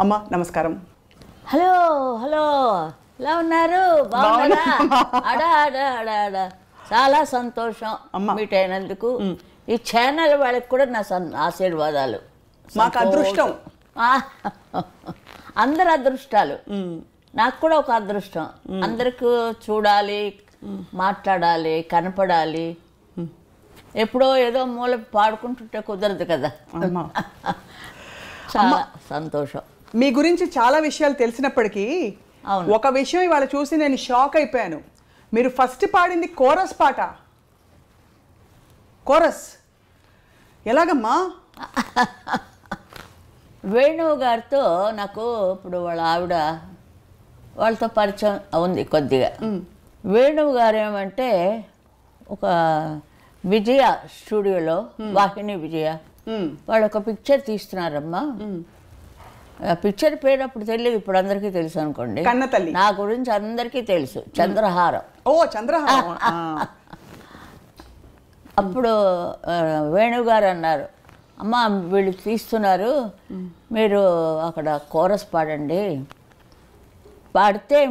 అమ్మ నమస్కారం. Hello hello, ఎలా ఉన్నారు? బాగున్నారా? అడా అడా అడా అడా, చాలా సంతోషం మీట్ అయినందుకు. ఈ ఛానల్ వాళ్ళకి కూడా నా ఆశీర్వాదాలు. మాకు అదృష్టం. అందరు అదృష్టాలు. నాకు కూడా ఒక అదృష్టం. అందరికి చూడాలి, మాట్లాడాలి, కనపడాలి. ఎప్పుడో ఏదో మూల పాడుకుంటుంటే కుదరదు కదా. చాలా సంతోషం. మీ గురించి చాలా విషయాలు తెలిసినప్పటికీ ఒక విషయం ఇవాళ చూసి నేను షాక్ అయిపోయాను. మీరు ఫస్ట్ పాడింది కోరస్ పాట. కోరస్ ఎలాగమ్మా? వేణువు గారితో నాకు ఇప్పుడు వాళ్ళతో పరిచయం ఉంది కొద్దిగా. వేణువు గారు ఏమంటే ఒక విజయ స్టూడియోలో, వాహిని విజయ, వాళ్ళు ఒక పిక్చర్ తీస్తున్నారమ్మా. ఆ పిక్చర్ పేరు అప్పుడు తెలియదు, ఇప్పుడు అందరికీ తెలుసు అనుకోండి. కన్నతల్లి. నా గురించి అందరికీ తెలుసు, చంద్రహారం. ఓ చంద్రహారం. అప్పుడు వేణువు గారు అన్నారు, అమ్మ వీళ్ళు తీస్తున్నారు, మీరు అక్కడ కోరస్ పాడండి. పాడితే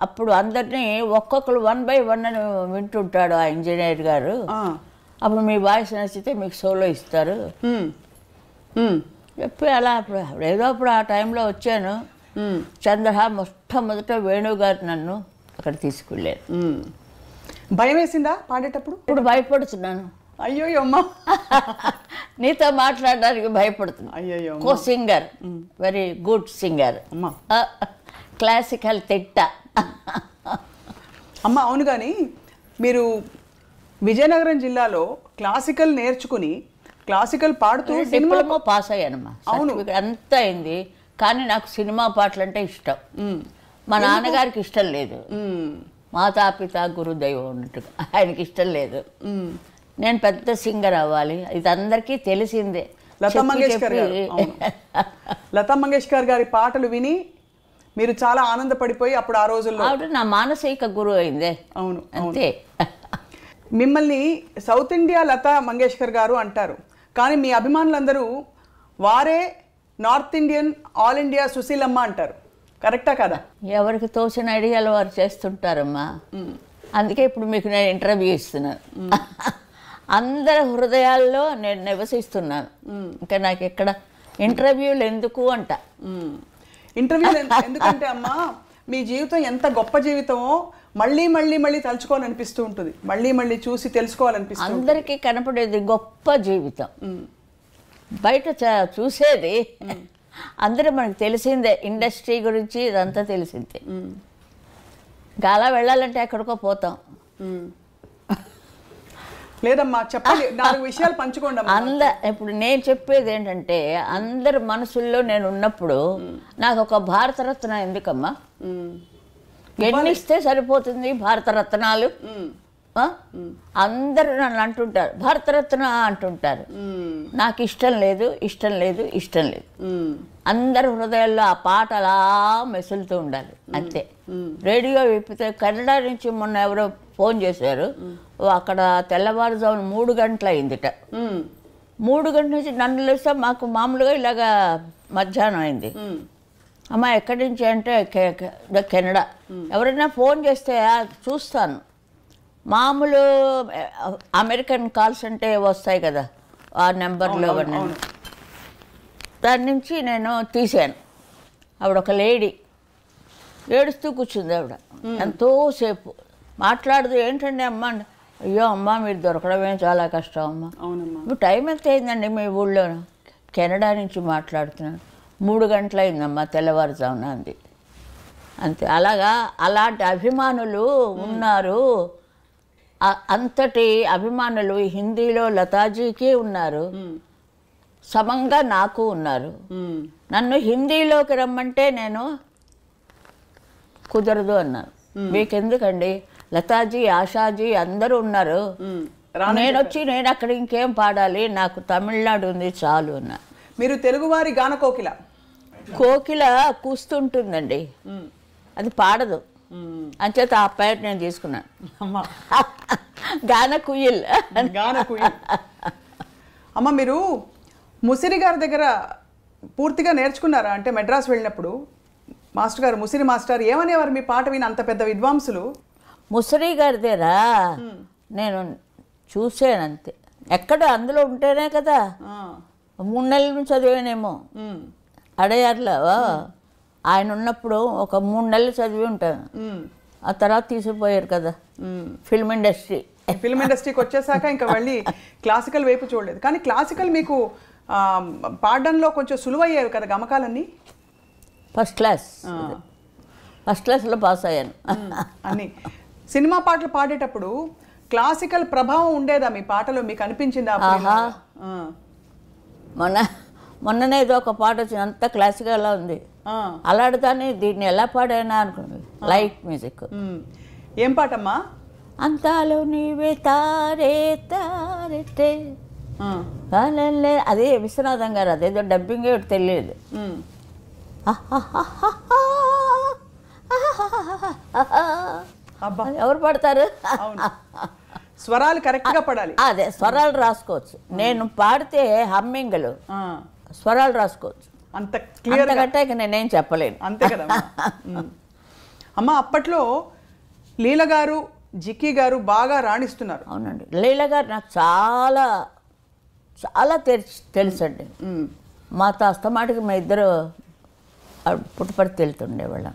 అప్పుడు అందరినీ ఒక్కొక్కరు 1 by 1 అని వింటుంటాడు ఆ ఇంజనీర్ గారు. అప్పుడు మీ వాయిస్ నచ్చితే మీకు సోలో ఇస్తారు చెప్పి అలా ఏదో అప్పుడు ఆ టైంలో వచ్చాను. మొట్టమొదట వేణువు గారు నన్ను అక్కడ తీసుకెళ్ళారు. భయం వేసిందా పాడేటప్పుడు? ఇప్పుడు భయపడుతున్నాను. అయ్యో అమ్మా, నీతో మాట్లాడడానికి భయపడుతున్నా. అయ్యో, co singer, very good singer, classical తిట్ట. అమ్మ అవును, కానీ మీరు విజయనగరం జిల్లాలో క్లాసికల్ నేర్చుకుని క్లాసికల్ పాడుతూ డిప్లొమా పాస్ అయ్యానమ్మా. సర్టిఫికేట్ అంతా అయింది, కానీ నాకు సినిమా పాటలు అంటే ఇష్టం. మా నాన్నగారికి ఇష్టం లేదు, మాతాపిత గురుదైవం ఉన్నట్టుగా ఆయనకి ఇష్టం లేదు. నేను పెద్ద సింగర్ అవ్వాలి, ఇది అందరికీ తెలిసిందే. లతా మంగేష్కర్ గారి పాటలు విని మీరు చాలా ఆనందపడిపోయి అప్పుడు ఆ రోజుల్లో నా మానసిక గురువు అయిందే. అవును అంతే. మిమ్మల్ని సౌత్ ఇండియా లతా మంగేష్కర్ గారు అంటారు, కానీ మీ అభిమానులందరూ వారే North Indian all India Susheelamma అంటారు. కరెక్టా కదా? ఎవరికి తోచిన ఐడియాలు వారు చేస్తుంటారమ్మా. అందుకే ఇప్పుడు మీకు నేను ఇంటర్వ్యూ ఇస్తున్నాను. అందరి హృదయాల్లో నేను నివసిస్తున్నాను. ఇంకా నాకు ఎక్కడ ఇంటర్వ్యూలు ఎందుకు అంట. ఇంటర్వ్యూలు ఎందుకంటే అమ్మా, మీ జీవితం ఎంత గొప్ప జీవితమో మళ్ళీ మళ్ళీ మళ్ళీ తలుచుకోవాలనిపిస్తూ ఉంటుంది, మళ్ళీ మళ్ళీ చూసి తెలుసుకోవాలనిపిస్తుంది. అందరికీ కనపడేది గొప్ప జీవితం, బయట చూసేది అందరూ మనకు తెలిసిందే. ఇండస్ట్రీ గురించి ఇదంతా తెలిసిందే. ఇంకా అలా వెళ్ళాలంటే ఎక్కడికో పోతాం. లేదమ్మా చెప్పండి, 4 విషయాలు పంచుకోండి. ఇప్పుడు నేను చెప్పేది ఏంటంటే, అందరి మనసుల్లో నేను ఉన్నప్పుడు నాకు ఒక భారతరత్న ఎందుకమ్మా? ఎన్ని ఇస్తే సరిపోతుంది భారతరత్నాలు? అందరూ నన్ను అంటుంటారు భారతరత్న అంటుంటారు. నాకు ఇష్టం లేదు, ఇష్టం లేదు, ఇష్టం లేదు. అందరి హృదయాల్లో ఆ పాట అలా మెసులుతూ ఉండాలి అంతే. రేడియో విప్పితే కన్నడ నుంచి మొన్న ఎవరో ఫోన్ చేశారు, అక్కడ తెల్లవారుజామున 3 గంటలు అయిందిట. 3 గంటల నుంచి నన్ను లేస్తే మాకు మామూలుగా ఇలాగా మధ్యాహ్నం అయింది. అమ్మ ఎక్కడి నుంచి అంటే కెనడా. ఎవరైనా ఫోన్ చేస్తే చూస్తాను, మామూలు అమెరికన్ కాల్స్ అంటే వస్తాయి కదా ఆ నెంబర్లో, దాని నుంచి నేను తీశాను. ఆవిడ ఒక లేడీ ఏడుస్తూ కూర్చుంది. ఆవిడ ఎంతోసేపు మాట్లాడదు. ఏంటండి అమ్మ? అయ్యో అమ్మ మీరు దొరకడమే చాలా కష్టం అమ్మ. ఇప్పుడు టైం ఎంత అయిందండి మీ ఊళ్ళో? కెనడా నుంచి మాట్లాడుతున్నాను. 3 గంటలు అయిందమ్మా తెల్లవారుజామున అంది. అంతే. అలాంటి అభిమానులు ఉన్నారు. అంతటి అభిమానులు హిందీలో లతాజీకి ఉన్నారు, సమంగా నాకు ఉన్నారు. నన్ను హిందీలోకి రమ్మంటే నేను కుదరదు అన్నాను. మీకెందుకండి, లతాజీ, ఆశాజీ అందరూ ఉన్నారు, నేను అక్కడ ఇంకేం పాడాలి, నాకు తమిళనాడు ఉంది చాలు అన్నా. మీరు తెలుగువారి గాన కోకిల. కోకిల కూస్తుంటుందండి, అది పాడదు. అంచేత ఆ పేరు నేను తీసుకున్నాను, గాన కుయిల్. అమ్మ మీరు ముసిరి గారి దగ్గర పూర్తిగా నేర్చుకున్నారా? అంటే మెడ్రాస్ వెళ్ళినప్పుడు మాస్టర్ గారు, ముసిరి మాస్టర్ ఏమనేవారు మీ పాట విని అంత పెద్ద విద్వాంసులు? ముసరి గారిదేరా నేను చూసాను అంతే. ఎక్కడ అందులో ఉంటేనే కదా 3 నెలల నుంచి చదివానేమో అడయార్లో. ఆయన ఉన్నప్పుడు ఒక 3 నెలలు చదివి ఉంటాను. ఆ తర్వాత తీసుకుపోయారు కదా ఫిల్మ్ ఇండస్ట్రీ. ఫిల్మ్ ఇండస్ట్రీకి వచ్చేసాక ఇంకా మళ్ళీ క్లాసికల్ వైపు చూడలేదు. కానీ క్లాసికల్ మీకు పాడడంలో కొంచెం సులువయ్యేవి కదా గమకాలన్నీ? ఫస్ట్ క్లాస్లో పాస్ అయ్యాను అన్నీ. సినిమా పాటలు పాడేటప్పుడు క్లాసికల్ ప్రభావం ఉండేదా మీ పాటలో? మీకు అనిపించిందా? మొన్ననే ఏదో ఒక పాట వచ్చింది, అంత క్లాసికల్గా ఉంది. అలాంటిదాన్ని దీన్ని ఎలా పాడైనా అనుకుంది. Light music. ఏం పాటమ్మా? అంతాలో నీవే తారే తారెట్టే అదే విశ్వనాథం గారు. అదేదో డబ్బింగ్ తెలియదు. ఎవరు పడతారు? స్వరాలు కరెక్ట్గా పడాలి. అదే స్వరాలు రాసుకోవచ్చు. నేను పాడితే హమ్మింగ్లు స్వరాలు రాసుకోవచ్చు. అంత క్లియర్ కంటే నేనేం చెప్పలేను. అంతే కదా అమ్మ. అప్పట్లో లీల గారు, జిక్కీ గారు బాగా రాణిస్తున్నారు. అవునండి. లీల గారు నాకు చాలా చాలా తెలుసండి. మాతో అస్తమాటికి మా ఇద్దరు పుట్టుపడి తెలుతుండేవాళ్ళం.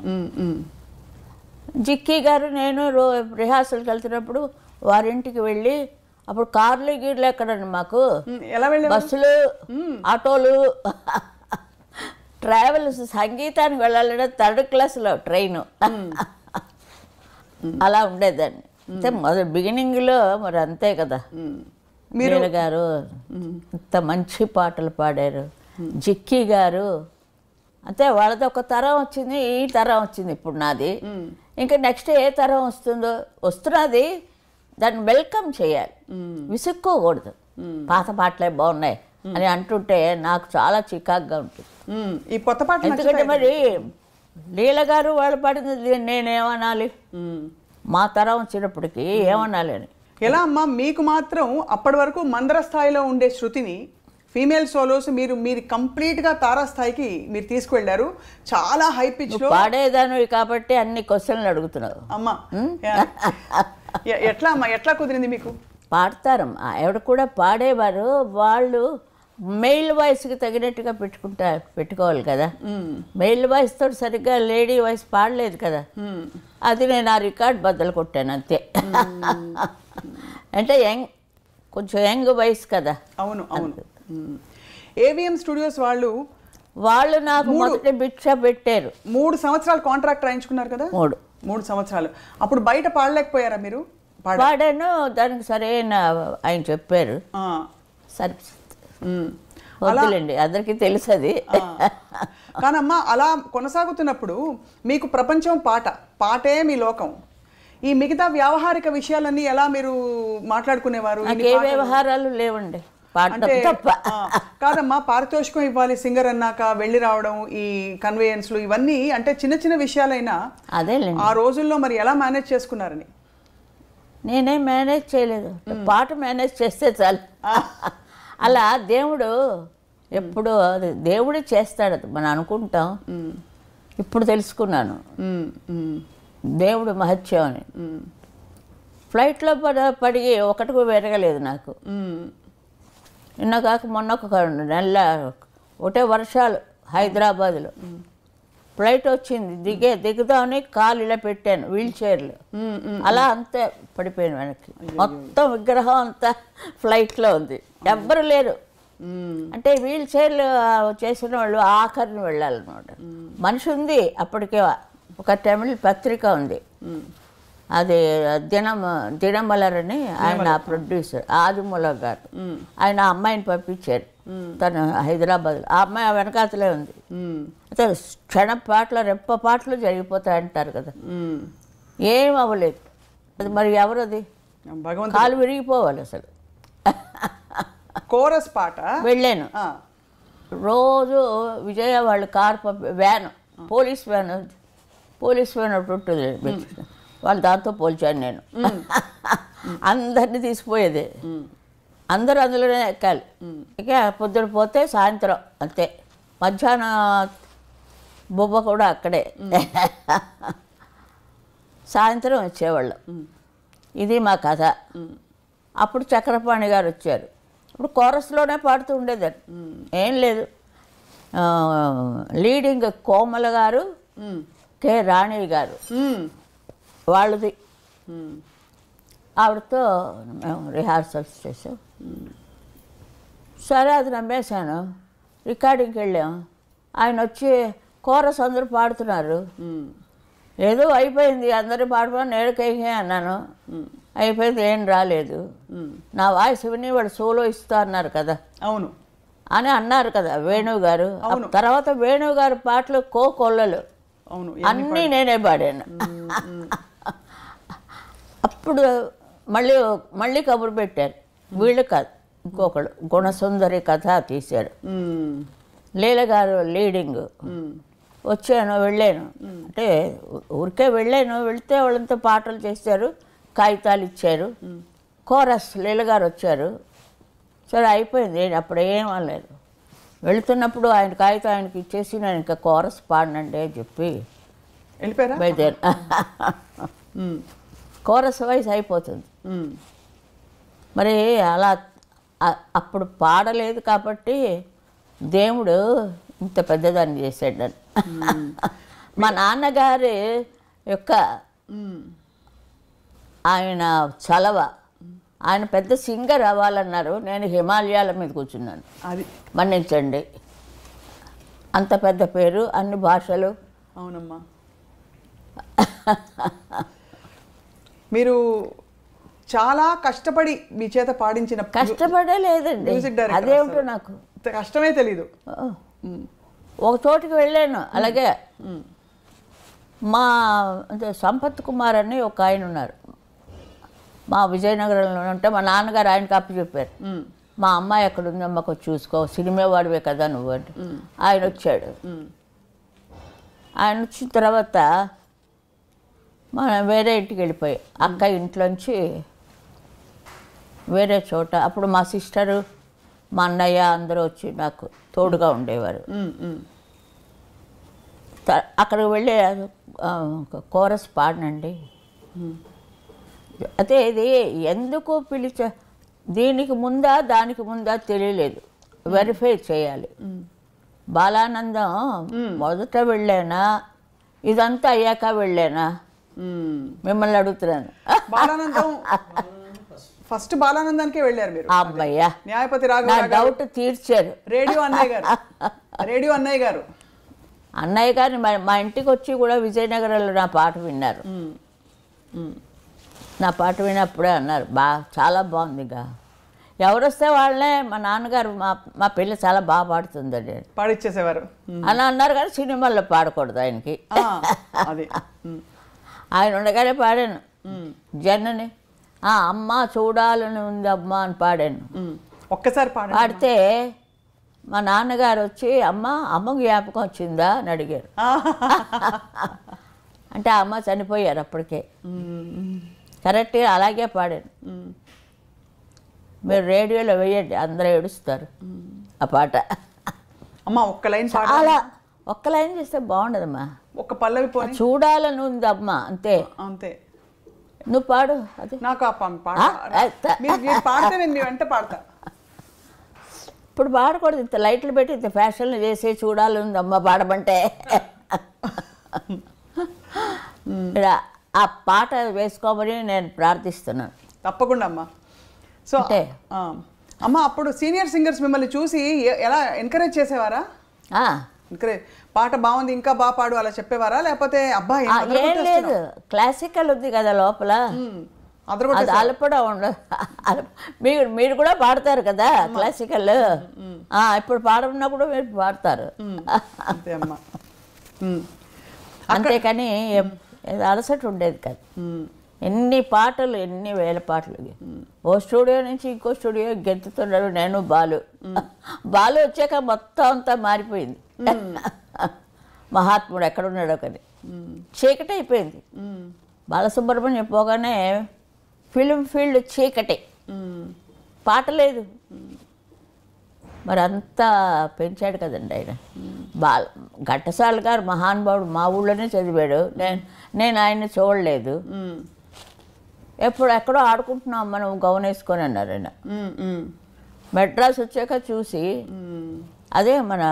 జిక్కీ గారు నేను రిహార్సల్కి వెళ్తున్నప్పుడు వారింటికి వెళ్ళి, అప్పుడు కార్లు గీర్లు ఎక్కడండి మాకు, బస్సులు ఆటోలు ట్రావెల్స్. సంగీతానికి వెళ్ళాలంటే 3rd క్లాస్లో ట్రైను అలా ఉండేదాన్ని. అంటే మొదటి బిగినింగ్లో మరి అంతే కదా. మీర గారు ఇంత మంచి పాటలు పాడారు. జిక్కీ గారు అంతే. వాళ్ళది ఒక తరం వచ్చింది, ఈ తరం వచ్చింది ఇప్పుడు నాది. ఇంకా నెక్స్ట్ ఏ తరం వస్తున్నది, దాన్ని వెల్కమ్ చేయాలి, విసుక్కోకూడదు. పాత పాటలే బాగున్నాయి అని అంటుంటే నాకు చాలా చికాకుగా ఉంటుంది. ఈ కొత్త పాట ఎందుకంటే మరి లీల గారు వాళ్ళు పాడింది నేనేమనాలి, మా తరం వచ్చినప్పటికీ ఏమనాలి అని. ఎలా అమ్మా మీకు మాత్రం అప్పటి వరకు మందర స్థాయిలో ఉండే శృతిని ఫీమేల్ సోలోస్ మీరు కంప్లీట్గా తారాస్థాయికి మీరు తీసుకువెళ్ళారు. చాలా హై పిచ్ లో పాడేదాను కాబట్టి అన్ని క్వశ్చన్లు అడుగుతున్నావు అమ్మా. ఎట్లా అమ్మా, ఎట్లా కుదిరింది మీకు? పాడతారమ్మా, ఎవడు కూడా పాడేవారు. వాళ్ళు మెయిల్ వాయిస్కి తగినట్టుగా పెట్టుకోవాలి కదా. మెయిల్ వాయిస్ తోటి సరిగ్గా లేడీ వాయిస్ పాడలేదు కదా. అది నేను ఆ రికార్డ్ బద్దలు కొట్టాను అంతే. అంటే కొంచెం యంగ్ వాయిస్ కదా. అవును అవును. ఏవిఎం స్టూడియోస్ వాళ్ళు నాకు మొదటి భిక్ష పెట్టారు. 3 సంవత్సరాలు కాంట్రాక్ట్ రాయించుకున్నారు కదా. 3 సంవత్సరాలు. అప్పుడు బయట పాడలేకపోయారా మీరు? పాడాను. దానికి సరైన ఆయన చెప్పారు. సరే వద్దులేండి, అందరికీ తెలుసు అది. కానమ్మా అలా కొనసాగుతున్నప్పుడు మీకు ప్రపంచం పాటే మీ లోకం. ఈ మిగతా వ్యావహారిక విషయాలన్నీ ఎలా మీరు మాట్లాడుకునేవారు? ఏ వ్యవహారాలు లేవండి, అంటే కాదమ్మా, పారితోషికం ఇవ్వాలి సింగర్ అన్నాక వెళ్ళి రావడం, ఈ కన్వేయన్స్లు ఇవన్నీ అంటే చిన్న చిన్న విషయాలైనా అదేలేండి. ఆ రోజుల్లో మరి ఎలా మేనేజ్ చేసుకున్నారని? నేనేం మేనేజ్ చేయలేదు, పాట మేనేజ్ చేస్తే చాలు. అలా దేవుడు ఎప్పుడు అది దేవుడే చేస్తాడు, అది మనం అనుకుంటాం. ఇప్పుడు తెలుసుకున్నాను దేవుడు మహత్యం అని. ఫ్లైట్లో పడి ఒకటి పెరగలేదు నాకు. నిన్న కాక మొన్న ఒక నెల ఒకటే వర్షాలు హైదరాబాద్లో. ఫ్లైట్ వచ్చింది, దిగుదామని కాలు ఇలా పెట్టాను వీల్ చైర్లో, అలా అంతే పడిపోయాను వెనక్కి. మొత్తం విగ్రహం అంతా ఫ్లైట్లో ఉంది, ఎవ్వరు లేరు. అంటే వీల్ చైర్లు చేసిన వాళ్ళు ఆఖరిని వెళ్ళాలన్నమాట. మనిషి ఉంది అప్పటికే. ఒక తమిళ పత్రిక ఉంది, అది దినమలర్ అని, ఆయన ప్రొడ్యూసర్ ఆదిమూల గారు. ఆయన అమ్మాయిని పంపించారు, తను హైదరాబాద్లో. ఆ అమ్మాయి వెనకాతలే ఉంది. అయితే క్షణ పాటలు రెప్ప పాటలు జరిగిపోతాయి అంటారు కదా, ఏం అవ్వలేదు. అది మరి ఎవరది? కాలు విరిగిపోవాలి అసలు. కోరస్ పాట వెళ్ళాను రోజు. విజయ వాళ్ళు కారు వ్యాన్, పోలీస్ వ్యాన్ ఒకటి ఉంటుంది, వాళ్ళు దాంతో పోల్చాను నేను. అందరినీ తీసుకుపోయేది, అందరూ అందులోనే ఎక్కాలి. ఇక పొద్దున పోతే సాయంత్రం అంతే. మధ్యాహ్న బొబ్బ కూడా అక్కడే. సాయంత్రం వచ్చేవాళ్ళం. ఇది మా కథ. అప్పుడు చక్రపాణి గారు వచ్చారు. ఇప్పుడు కోరస్లోనే పాడుతూ ఉండేదాన్ని. ఏం లేదు, లీడింగ్ కోమల గారు, కె రాణి గారు వాళ్ళది. ఆవిడతో మేము రిహార్సల్స్ చేసాం. సరే అది నమ్మేశాను. రికార్డింగ్కి వెళ్ళాం. ఆయన వచ్చి కోరస్ అందరూ పాడుతున్నారు. ఏదో అయిపోయింది, అందరూ పాడుకొని నేడుకైతే అన్నాను. అయిపోయింది, ఏం రాలేదు. నా వాయిస్ విని వాడు సోలో ఇస్తా అన్నారు కదా, అవును అని అన్నారు కదా వేణువు గారు. తర్వాత వేణువు గారు పాటలు కోకొల్లలు అవును అన్నీ నేనే పాడాను. అప్పుడు మళ్ళీ కబురు పెట్టారు. వీళ్ళు కాదు, ఇంకొకడు గుణసుందరి కథ తీశాడు. లీల గారు లీడింగ్. వచ్చాను, వెళ్ళాను. అంటే ఊరికే వెళ్ళాను. వెళితే వాళ్ళంతా పాటలు చేశారు, కాగితాలు ఇచ్చారు. కోరస్ లీల గారు వచ్చారు. సరే అయిపోయింది. నేను అప్పుడు ఏం అనలేదు. వెళుతున్నప్పుడు ఆయన కాగితం ఆయనకి ఇచ్చేసి నేను ఇంకా కోరస్ పాడనండి అని చెప్పి బయలుదేరి. కోరస్ వాయిస్ అయిపోతుంది. మరి అలా అప్పుడు పాడలేదు కాబట్టి దేవుడు ఇంత పెద్దదాన్ని చేశాడు నన్ను. మా నాన్నగారి యొక్క ఆయన చలవ, ఆయన పెద్ద సింగర్ అవ్వాలన్నారు. నేను హిమాలయాల మీద కూర్చున్నాను. అది మన్నించండి, అంత పెద్ద పేరు, అన్ని భాషలు. అవునమ్మా. మీరు చాలా కష్టపడి మీ చేత పాడించిన. కష్టపడే లేదండి, అదేమిటో నాకు కష్టమే తెలీదు. ఒక చోటుకి వెళ్ళాను. అలాగే మా సంపత్ కుమార్ అని ఒక ఆయన ఉన్నారు మా విజయనగరంలో. ఉంటే మా నాన్నగారు ఆయనకి అప్పు చెప్పారు, మా అమ్మాయి ఎక్కడ ఉందమ్మా కొంచెం చూసుకో, సినిమా వాడివే కదా నువ్వు అంటే. ఆయన వచ్చాడు. ఆయన వచ్చిన తర్వాత మనం వేరే ఇంటికి వెళ్ళిపోయి, అక్క ఇంట్లోంచి వేరే చోట. అప్పుడు మా సిస్టరు, మా అన్నయ్య అందరూ వచ్చి నాకు తోడుగా ఉండేవారు. అక్కడికి వెళ్ళి కోరస్ పాడనండి. అయితే ఇది ఎందుకు దీనికి ముందా దానికి ముందా తెలియలేదు, వెరిఫై చేయాలి. బాలానందం మొదట వెళ్ళానా, ఇదంతా అయ్యాక వెళ్ళానా మిమ్మల్ని అడుగుతున్నాను. బాలానందం ఫస్ట్ బాలానందానికే వెళ్ళారు మీరు. అమ్మయ్యా, న్యాయపతి రాఘవ డౌట్ తీర్చారు. రేడియో అన్నయ్య గారు అన్నయ్య గారిని మా ఇంటికి వచ్చి కూడా విజయనగరంలో నా పాట విన్నారు. నా పాట వినప్పుడే అన్నారు, చాలా బాగుందిగా. ఎవరు వస్తే వాళ్ళే మా నాన్నగారు మా పిల్ల చాలా బాగా పాడుతుందండి పాడిచ్చేసేవారు అని అన్నారు. కానీ సినిమాల్లో పాడకూడదు ఆయనకి. ఆయన ఉండగానే పాడాను. జనని అమ్మ చూడాలని ఉంది అమ్మ అని పాడాను. ఒక్కసారి పాడితే మా నాన్నగారు వచ్చి అమ్మ జ్ఞాపకం వచ్చిందా అని అడిగారు. అంటే అమ్మ చనిపోయారు అప్పటికే. కరెక్ట్గా అలాగే పాడాను. మీరు రేడియోలో వేయండి, అందరూ ఏడుస్తారు ఆ పాట. అమ్మ ఒక్క లైన్ చాలా ఒక్క లైన్ చేస్తే బాగుండదమ్మా. ఒక పల్లవి చూడాలని ఉంది అమ్మ, అంతే అంతే. నువ్వు పాడు. అది నాకు పాడితే నేను వెంట పాడతా. ఇప్పుడు పాడకూడదు, ఇంత లైట్లు పెట్టి ఇంత ఫ్యాషన్లు చేసి చూడాలని ఉంది అమ్మ పాడమంటే. ఆ పాట వేసుకోమని నేను ప్రార్థిస్తున్నాను. తప్పకుండా అమ్మ. సో అమ్మ అప్పుడు సీనియర్ సింగర్స్ మిమ్మల్ని చూసి ఎలా ఎంకరేజ్ చేసేవారా? ఎంకరేజ్, పాట బాగుంది ఇంకా బాగా పాడు అలా చెప్పేవారా? లేకపోతే అబ్బాయి ఏం లేదు, క్లాసికల్ ఉంది కదా లోపల, అది అలపడం ఉండదు. మీరు కూడా పాడతారు కదా క్లాసికల్. ఇప్పుడు పాడమన్నప్పుడు మీరు పాడతారు అంతే అమ్మ. అంతేకాని అలసట ఉండేది కాదు. ఎన్ని పాటలు, ఎన్ని వేల పాటలు. ఓ స్టూడియో నుంచి ఇంకో స్టూడియో గెంతుతున్నాడు నేను, బాలు వచ్చాక మొత్తం అంతా మారిపోయింది. మహాత్ముడు ఎక్కడున్నాడో కానీ చీకటి అయిపోయింది. బాలసుబ్రహ్మణ్యం పోగానే ఫిలిం ఫీల్డ్ చీకటి, పాట లేదు. మరి అంతా పెంచాడు కదండి ఆయన. ఘంటసాల గారు మహానుభావుడు, మా ఊళ్ళోనే చదివాడు. నేను ఆయన్ని చూడలేదు. ఎక్కడో ఆడుకుంటున్నాం మనం గౌన్ వేసుకొని అన్నారు ఆయన. మెడ్రాస్ వచ్చాక చూసి అదే మన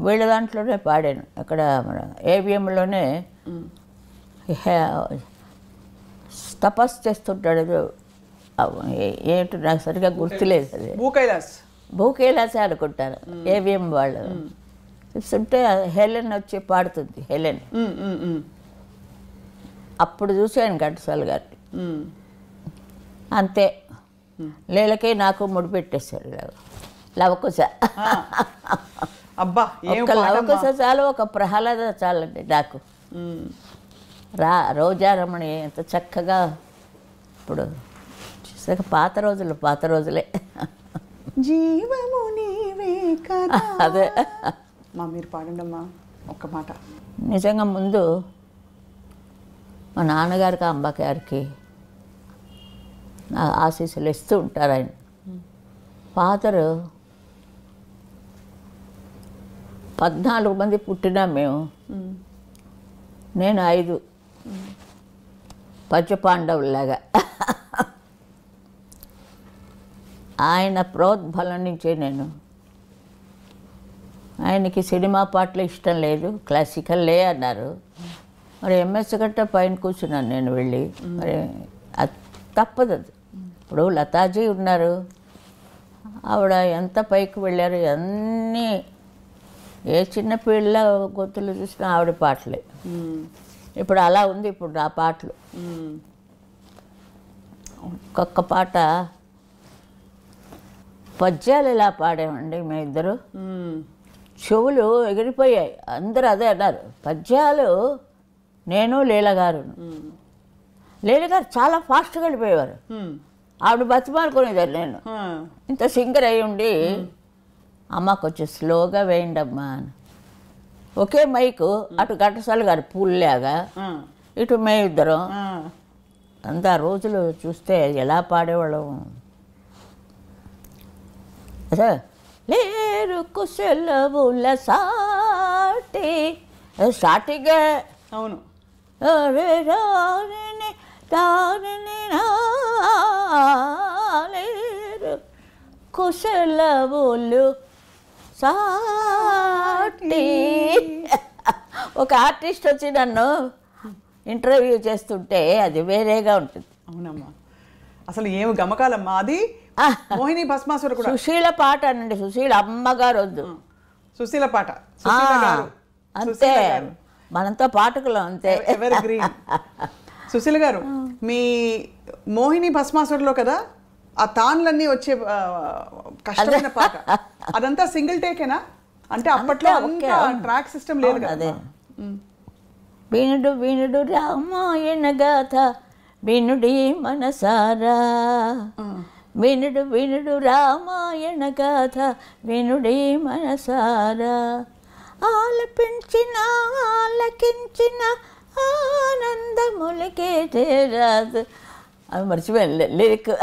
వీళ్ళ దాంట్లోనే పాడాను. అక్కడ మన ఏవిఎంలోనే తపస్సు చేస్తుంటాడు. ఏంటో నాకు సరిగ్గా గుర్తులేదు. అది భూకైలాసే అనుకుంటాను. ఏవిఎం వాళ్ళు చూస్తుంటే హెలెన్ వచ్చి పాడుతుంది. హెలెన్ అప్పుడు చూసాను ఘంటసాల గారిని. అంతే, లీలకే నాకు ముడిపెట్టేశారు లవకుశ. ఒక లవకుశ చాలు, ఒక ప్రహ్లాద చాలండి నాకు. రోజారమణి ఎంత చక్కగా ఇప్పుడు చూసాక పాత రోజులే. జీవము నీవే కదా. అదే మీరు పాడండి అమ్మా ఒక్క మాట. నిజంగా ముందు మా నాన్నగారికి అంబగారికి ఆశీస్సులు ఇస్తూ ఉంటారు ఆయన. ఫాదరు 14 మంది పుట్టినా మేము, నేను 5 పంచపాండవుల్లాగా. ఆయన ప్రోద్బలం నుంచే నేను, ఆయనకి సినిమా పాటలు ఇష్టం లేదు, క్లాసికల్లే అన్నారు. మరి ఎంఎస్ గట్ట పైన కూర్చున్నాను నేను వెళ్ళి. మరి అది తప్పదు. అది ఇప్పుడు లతాజీ ఉన్నారు, ఆవిడ ఎంత పైకి వెళ్ళారు. అన్నీ ఏ చిన్న పిల్ల గొంతులు చూసినా ఆవిడ పాటలే. ఇప్పుడు అలా ఉంది ఇప్పుడు నా పాటలు. ఒక్కొక్క పాట పద్యాలు ఇలా పాడామండి మేమిద్దరు. చెవులు ఎగిరిపోయాయి. అందరూ అదే అన్నారు. పద్యాలు నేను లీలగారు. లీలగారు చాలా ఫాస్ట్గా వెళ్ళిపోయేవారు. ఆవిడ బతిమాలుకునేదారు. నేను ఇంత సింగర్ అయి ఉండి అమ్మకు వచ్చి స్లోగా వేయండి అమ్మా అని. ఒకే మైకు, అటు ఘంటసాల గారు పూల్లాగా, ఇటు మేమిద్దరం. అంత రోజులు చూస్తే ఎలా పాడేవాళ్ళం. అదే లేరు కుశలవుల సాటి స్టార్టింగే. అవును. లేరు కుశలవులు సాటి. ఒక ఆర్టిస్ట్ వచ్చి నన్ను ఇంటర్వ్యూ చేస్తుంటే అది వేరేగా ఉంటుంది. అవునమ్మా, అసలు ఏమి గమకాలమ్మా. అది మోహిని భస్మాసుర కూడా. సుశీల పాట అనండి, సుశీల అమ్మగారు వద్దు, సుశీల పాట అంతే. మనంతో పాటకులం అంతే. Ever green. సుశీల గారు, మీ మోహిని భస్మాసురలో కదా ఆ తాన్లన్నీ వచ్చే కష్టమైన పాట, అదంతా సింగిల్ టేకేనా? అంటే అప్పట్లో ట్రాక్ సిస్టమ్ లేదు కదా. అదే వినుడు వినుడు రామాయణ గాథ వినుడి మనసారా, వినుడు వినుడు రామాయణ గాథ వినుడి మనసారా, ఆలపించిన ఆలకించిన ఆనందములకే చేరాదు. అవి మర్చిపోయాను లిరిక్.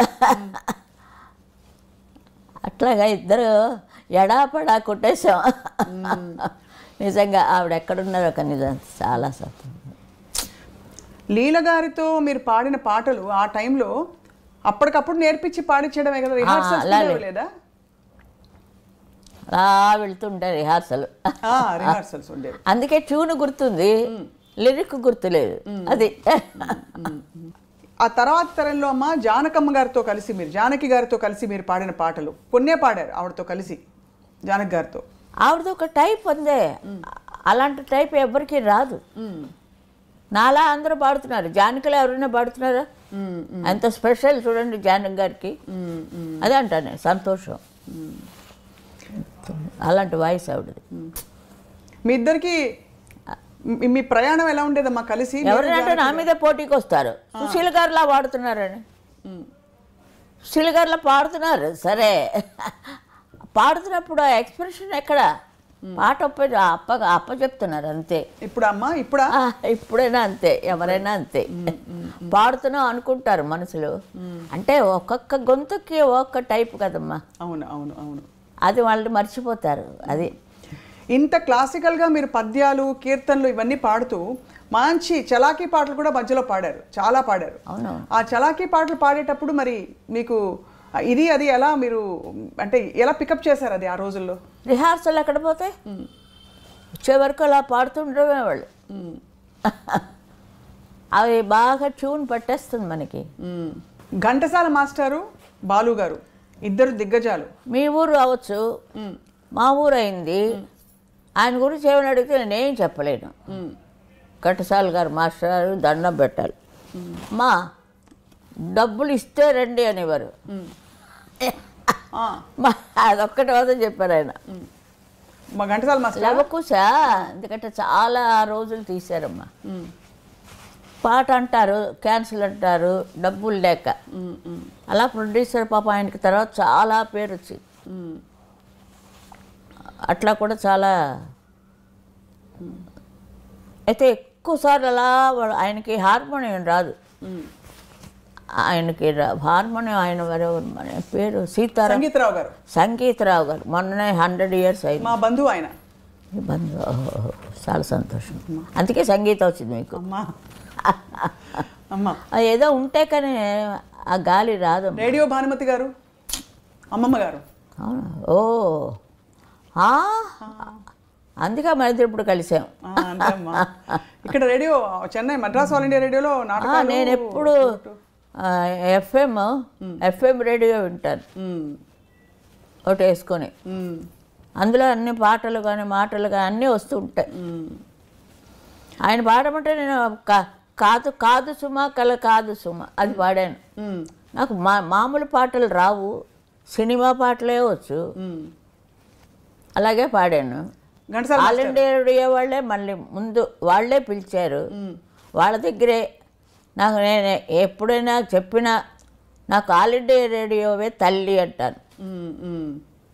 అట్లాగా ఇద్దరు ఎడాపడా కొట్టేశాం. నిజంగా ఆవిడ ఎక్కడున్నారో కానీ చాలా సత్యం. లీల గారితో మీరు పాడిన పాటలు ఆ టైంలో అప్పటికప్పుడు నేర్పించి పాడించడమే కదా, రిహార్సల్స్ లేదా? అలా వెళ్తుంటారు రిహార్సల్స్ ఉండేవి. అందుకే ట్యూన్ గుర్తుంది, లిరిక్ గుర్తులేదు. అది ఆ తర్వాత తరంలో అమ్మ జానకమ్మ గారితో కలిసి మీరు, జానకి గారితో కలిసి మీరు పాడిన పాటలు కొన్నే పాడారు ఆవిడతో కలిసి, జానకి గారితో. ఆవిడది ఒక టైప్ ఉందే, అలాంటి టైప్ ఎవరికి రాదు. నాలా అందరూ పాడుతున్నారు, జానకిలో ఎవరైనా పాడుతున్నారా? ఎంత స్పెషల్ చూడండి జానకి గారికి. అదే అంటా నేను, సంతోషం. అలాంటి వాయిస్ ఆవిడది. మీ ఇద్దరికి మీ ప్రయాణం ఎలా ఉండేదమ్మా కలిసి? ఎవరంటే నా మీదే పోటీకి వస్తారు, సుశీల గారిలా పాడుతున్నారని. సుశీల గారిలా పాడుతున్నారు సరే, పాడుతున్నప్పుడు ఆ ఎక్స్ప్రెషన్ ఎక్కడ? పాట అప్ప చెప్తున్నారు అంతే. ఇప్పుడైనా అంతే, ఎవరైనా అంతే. పాడుతున్నాం అనుకుంటారు మనసులో. అంటే ఒక్కొక్క గొంతుకి ఒక్కొక్క టైప్ కదమ్మా. అవును అవును అవును. అది వాళ్ళు మర్చిపోతారు. అది ఇంత క్లాసికల్గా మీరు పద్యాలు కీర్తనలు ఇవన్నీ పాడుతూ మంచి చలాకీ పాటలు కూడా మధ్యలో పాడారు, చాలా పాడారు. అవును. ఆ చలాకీ పాటలు పాడేటప్పుడు మరి మీకు ఇది అది ఎలా మీరు అంటే ఎలా పికప్ చేశారు అది ఆ రోజుల్లో? రిహార్సల్ ఎక్కడ పోతే వచ్చే వరకు అలా పాడుతుండమే వాళ్ళు. అవి బాగా ట్యూన్ పట్టేస్తుంది మనకి. ఘంటసాల మాస్టారు, బాలు గారు ఇద్దరు దిగ్గజాలు. మీ ఊరు అవ్వచ్చు, మా ఊరు అయింది. ఆయన గురించి ఏమైనా అడిగితే నేనేం చెప్పలేను. ఘంటసాల గారు మాస్టర్ దండం పెట్టాలి. మా డబ్బులు ఇస్తే రండి అనేవారు. అదొక్కటి వద్దని చెప్పారు ఆయన. మా ఘంటసాల మాస్టర్ లవకుశా, ఎందుకంటే చాలా రోజులు తీశారమ్మా. పాట అంటారు, క్యాన్సిల్ అంటారు, డబ్బులు లేక. అలా ప్రొడ్యూసర్ పాప ఆయనకి తర్వాత చాలా పేరు వచ్చింది. అట్లా కూడా చాలా. అయితే ఎక్కువసార్లు అలా ఆయనకి హార్మోనియం రాదు. ఆయనకి హార్మోనియం ఆయన మన పేరు సంగీతరావు గారు. సంగీతరావు గారు మొన్ననే 100 years అయింది. మా బంధువు ఆయన. బంధువు. చాలా సంతోషం. అందుకే సంగీతం వచ్చింది మీకు. ఏదో ఉంటే కానీ ఆ గాలి రాదు. రేడియో భానుమతి గారు, అమ్మమ్మ గారు. అవునా? ఓ, అందుకే మన ఇద్దరు ఇప్పుడు కలిసాం. ఇక్కడ radio Chennai Madras all India రేడియోలో నాటకాలు. నేను ఎప్పుడు ఎఫ్ఎం రేడియో వింటాను ఒకటి వేసుకొని. అందులో అన్ని పాటలు కానీ మాటలు కానీ అన్నీ వస్తూ ఉంటాయి. ఆయన పాడమంటే నేను కాదు కాదు సుమ కల కాదు సుమ అది పాడాను. నాకు మామూలు పాటలు రావు, సినిమా పాటలే వచ్చు. అలాగే పాడాను. ఆల్ ఇండియా రేడియో వాళ్ళే మళ్ళీ ముందు వాళ్ళే పిలిచారు. వాళ్ళ దగ్గరే నాకు నేను ఎప్పుడైనా చెప్పినా నాకు ఆల్ ఇండియా రేడియోవే తల్లి అంటాను.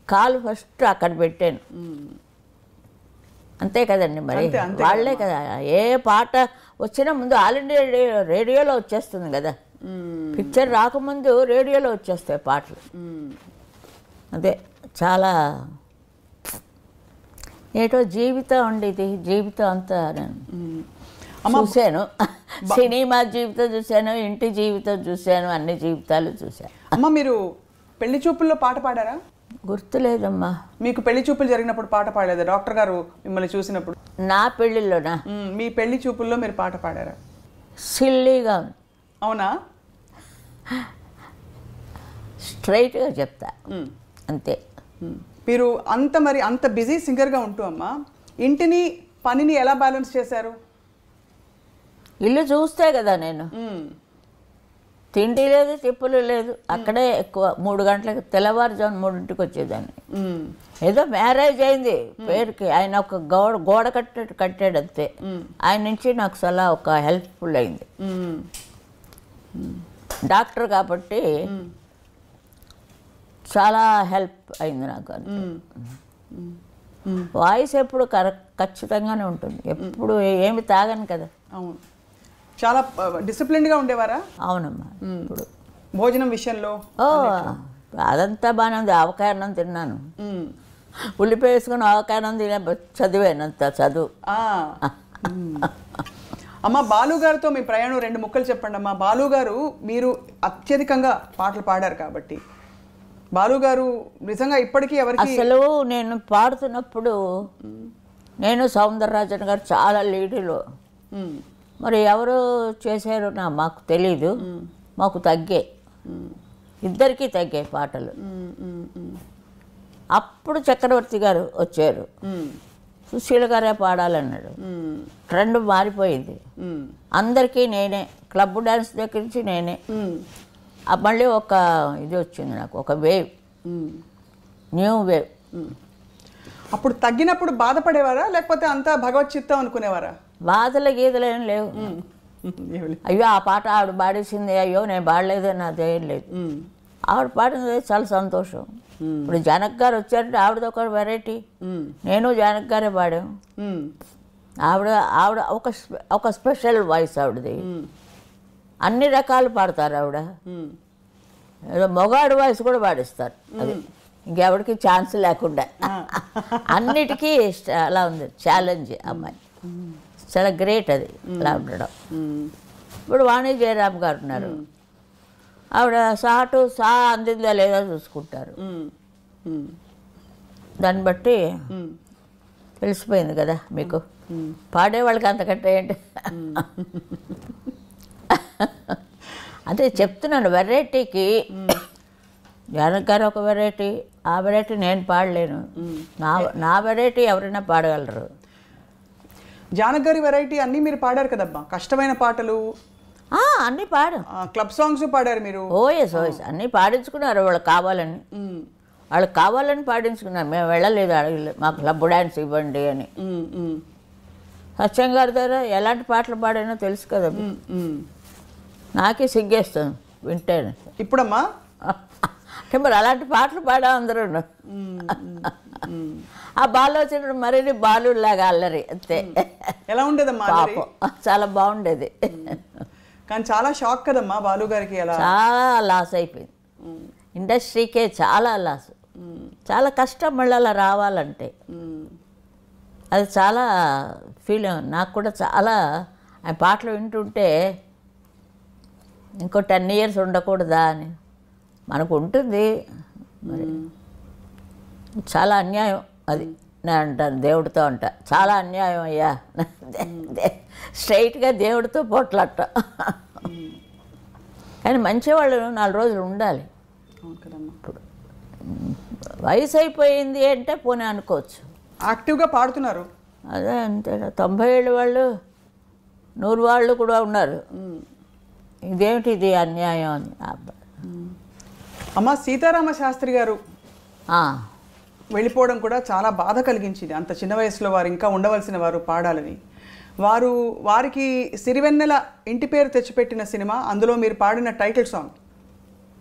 కాలు ఫస్ట్ అక్కడ పెట్టాను. అంతే కదండి మరి, వాళ్ళే కదా. ఏ పాట వచ్చినా ముందు ఆల్ ఇండియా రేడియోలో వచ్చేస్తుంది కదా. పిక్చర్ రాకముందు రేడియోలో వచ్చేస్తాయి పాటలు. అదే చాలా ఏటో జీవితం ఉండేది. జీవితం అంతా నేను చూశాను. సినిమా జీవితం చూశాను, ఇంటి జీవితం చూశాను, అన్ని జీవితాలు చూశాను. అమ్మ మీరు పెళ్లి చూపుల్లో పాట పాడారా? గుర్తులేదమ్మా. మీకు పెళ్లి చూపులు జరిగినప్పుడు పాట పాడలేదా డాక్టర్ గారు మిమ్మల్ని చూసినప్పుడు? నా పెళ్ళిలోనా? మీ పెళ్లి చూపుల్లో మీరు పాట పాడారా? సిల్లీగా. అవునా? స్ట్రైట్గా చెప్తా అంతే. మీరు అంత బిజీ సింగర్గా ఉంటూ అమ్మా ఇంటిని పనిని ఎలా బ్యాలెన్స్ చేశారు? ఇల్లు చూస్తే కదా నేను. తిండి లేదు, తిప్పులు లేదు. అక్కడే ఎక్కువ 3 గంటలకు తెల్లవారుజాము 3ంటికి వచ్చేదాన్ని. ఏదో మ్యారేజ్ అయింది పేరుకి. ఆయన ఒక గోడ కట్టాడు అంతే. ఆయన నుంచి నాకు చాలా ఒక హెల్ప్ఫుల్ అయింది. డాక్టర్ కాబట్టి చాలా హెల్ప్ అయింది నాకు. వాయిస్ ఎప్పుడు ఖచ్చితంగానే ఉంటుంది. ఎప్పుడు ఏమి తాగను కదా. అవును. చాలా డిసిప్లిన్డ్గా ఉండేవారా? అవునమ్మా. ఇప్పుడు భోజనం విషయంలో అదంతా బాగానే ఉంది. ఆవకాయ అన్నం తిన్నాను, ఉల్లిపాయ వేసుకుని ఆవకాయ అన్నం తినే చదివానంత చదువు. అమ్మ బాలు గారితో మీ ప్రయాణం 2 ముక్కలు చెప్పండి అమ్మా. బాలు గారు మీరు అత్యధికంగా పాటలు పాడారు కాబట్టి బాలు గారు నిజంగా ఇప్పటికీ ఎవరికి అసలు నేను పాడుతున్నప్పుడు నేను సౌందరరాజన్ గారు చాలా లీడులో. మరి ఎవరు చేశారో మాకు తెలీదు. మాకు తగ్గాయి, ఇద్దరికీ తగ్గాయి పాటలు. అప్పుడు చక్రవర్తి గారు వచ్చారు. సుశీల గారే పాడాలన్నాడు. ట్రెండ్ మారిపోయింది. అందరికీ నేనే, క్లబ్ డ్యాన్స్ దగ్గర నుంచి నేనే. మళ్ళీ ఒక ఇది వచ్చింది నాకు, ఒక వేవ్, న్యూ వేవ్. అప్పుడు తగ్గినప్పుడు బాధపడేవారా లేకపోతే అంతా భగవత్ చిత్తం అనుకునేవారా? బాధలు గీతలు ఏం లేవు. అయ్యో ఆ పాట ఆవిడ పాడేసింది, అయ్యో నేను పాడలేదు నాదేం లేదు. ఆవిడ పాడినది చాలా సంతోషం. ఇప్పుడు జానక్ గారు వచ్చారంటే ఆవిడది ఒక వెరైటీ, నేను జానక్ గారే పాడాం. ఆవిడ ఆవిడ ఒక స్పెషల్ వాయిస్ ఆవిడది. అన్ని రకాలు పాడతారు ఆవిడ. ఏదో మొగాడు వాయిస్ కూడా పాడిస్తారు. అది ఇంకెవరికి ఛాన్స్ లేకుండా అన్నిటికీ అలా ఉంది ఛాలెంజ్ అమ్మాయి. చాలా గ్రేట్ అది అలా ఉండడం. ఇప్పుడు వాణి జయరామ్ గారు ఉన్నారు, ఆవిడ సాటు సా అందిందా లేదా చూసుకుంటారు. దాన్ని బట్టి తెలిసిపోయింది కదా మీకు, పాడేవాళ్ళకి అంతకంటే ఏంటి. అంటే చెప్తున్నాను, వెరైటీకి జానకి గారు ఒక వెరైటీ, ఆ వెరైటీ నేను పాడలేను. నా వెరైటీ ఎవరైనా పాడగలరు. జానకి గారి వెరైటీ అన్నీ మీరు పాడారు కదమ్మా, కష్టమైన పాటలు అన్నీ పాడు, క్లబ్ సాంగ్స్ పాడారు మీరు. ఓఎస్ అన్నీ పాడించుకున్నారు వాళ్ళకి కావాలని. వాళ్ళకి కావాలని పాడించుకున్నారు, మేము వెళ్ళలేదు, అడగలేదు మాకు క్లబ్ డ్యాన్స్ ఇవ్వండి అని. సత్యం గారి దగ్గర ఎలాంటి పాటలు పాడానో తెలుసు కదా, నాకే సిగ్గేస్తుంది వింటేనే. ఇప్పుడమ్మా అంటే మరి అలాంటి పాటలు పాడా అందరూ. ఆ బాలు వచ్చినప్పుడు మరీ బాలులాగా అల్లరి అంతే. ఎలా ఉండేదమ్మా? చాలా బాగుండేది, కానీ చాలా షాక్ కదమ్మా బాలు గారికి. చాలా లాస్ అయిపోయింది ఇండస్ట్రీకే, చాలా లాస్, చాలా కష్టం మళ్ళీ అలా రావాలంటే. అది చాలా ఫీల్ నాకు కూడా. చాలా ఆ పాటలు వింటుంటే ఇంకో 10 years ఉండకూడదా అని మనకు ఉంటుంది. మరి చాలా అన్యాయం అది, నేను అంటాను దేవుడితో అంట, చాలా అన్యాయం అయ్యా, స్ట్రైట్గా దేవుడితో పోట్లాట. కానీ మంచివాళ్ళు 4 రోజులు ఉండాలి. ఇప్పుడు వయసు అయిపోయింది అంటే పోనీ అనుకోవచ్చు, యాక్టివ్గా పాడుతున్నారు. అదే అంతే, 90 ఏళ్ళ వాళ్ళు 100 వాళ్ళు కూడా ఉన్నారు. ఇదేమిటి ఇది అన్యాయం అని. అమ్మ సీతారామ శాస్త్రి గారు వెళ్ళిపోవడం కూడా చాలా బాధ కలిగించింది. అంత చిన్న వయసులో వారు ఇంకా ఉండవలసిన వారు పాడాలని. వారికి సిరివెన్నెల ఇంటి పేరు తెచ్చిపెట్టిన సినిమా, అందులో మీరు పాడిన టైటిల్ సాంగ్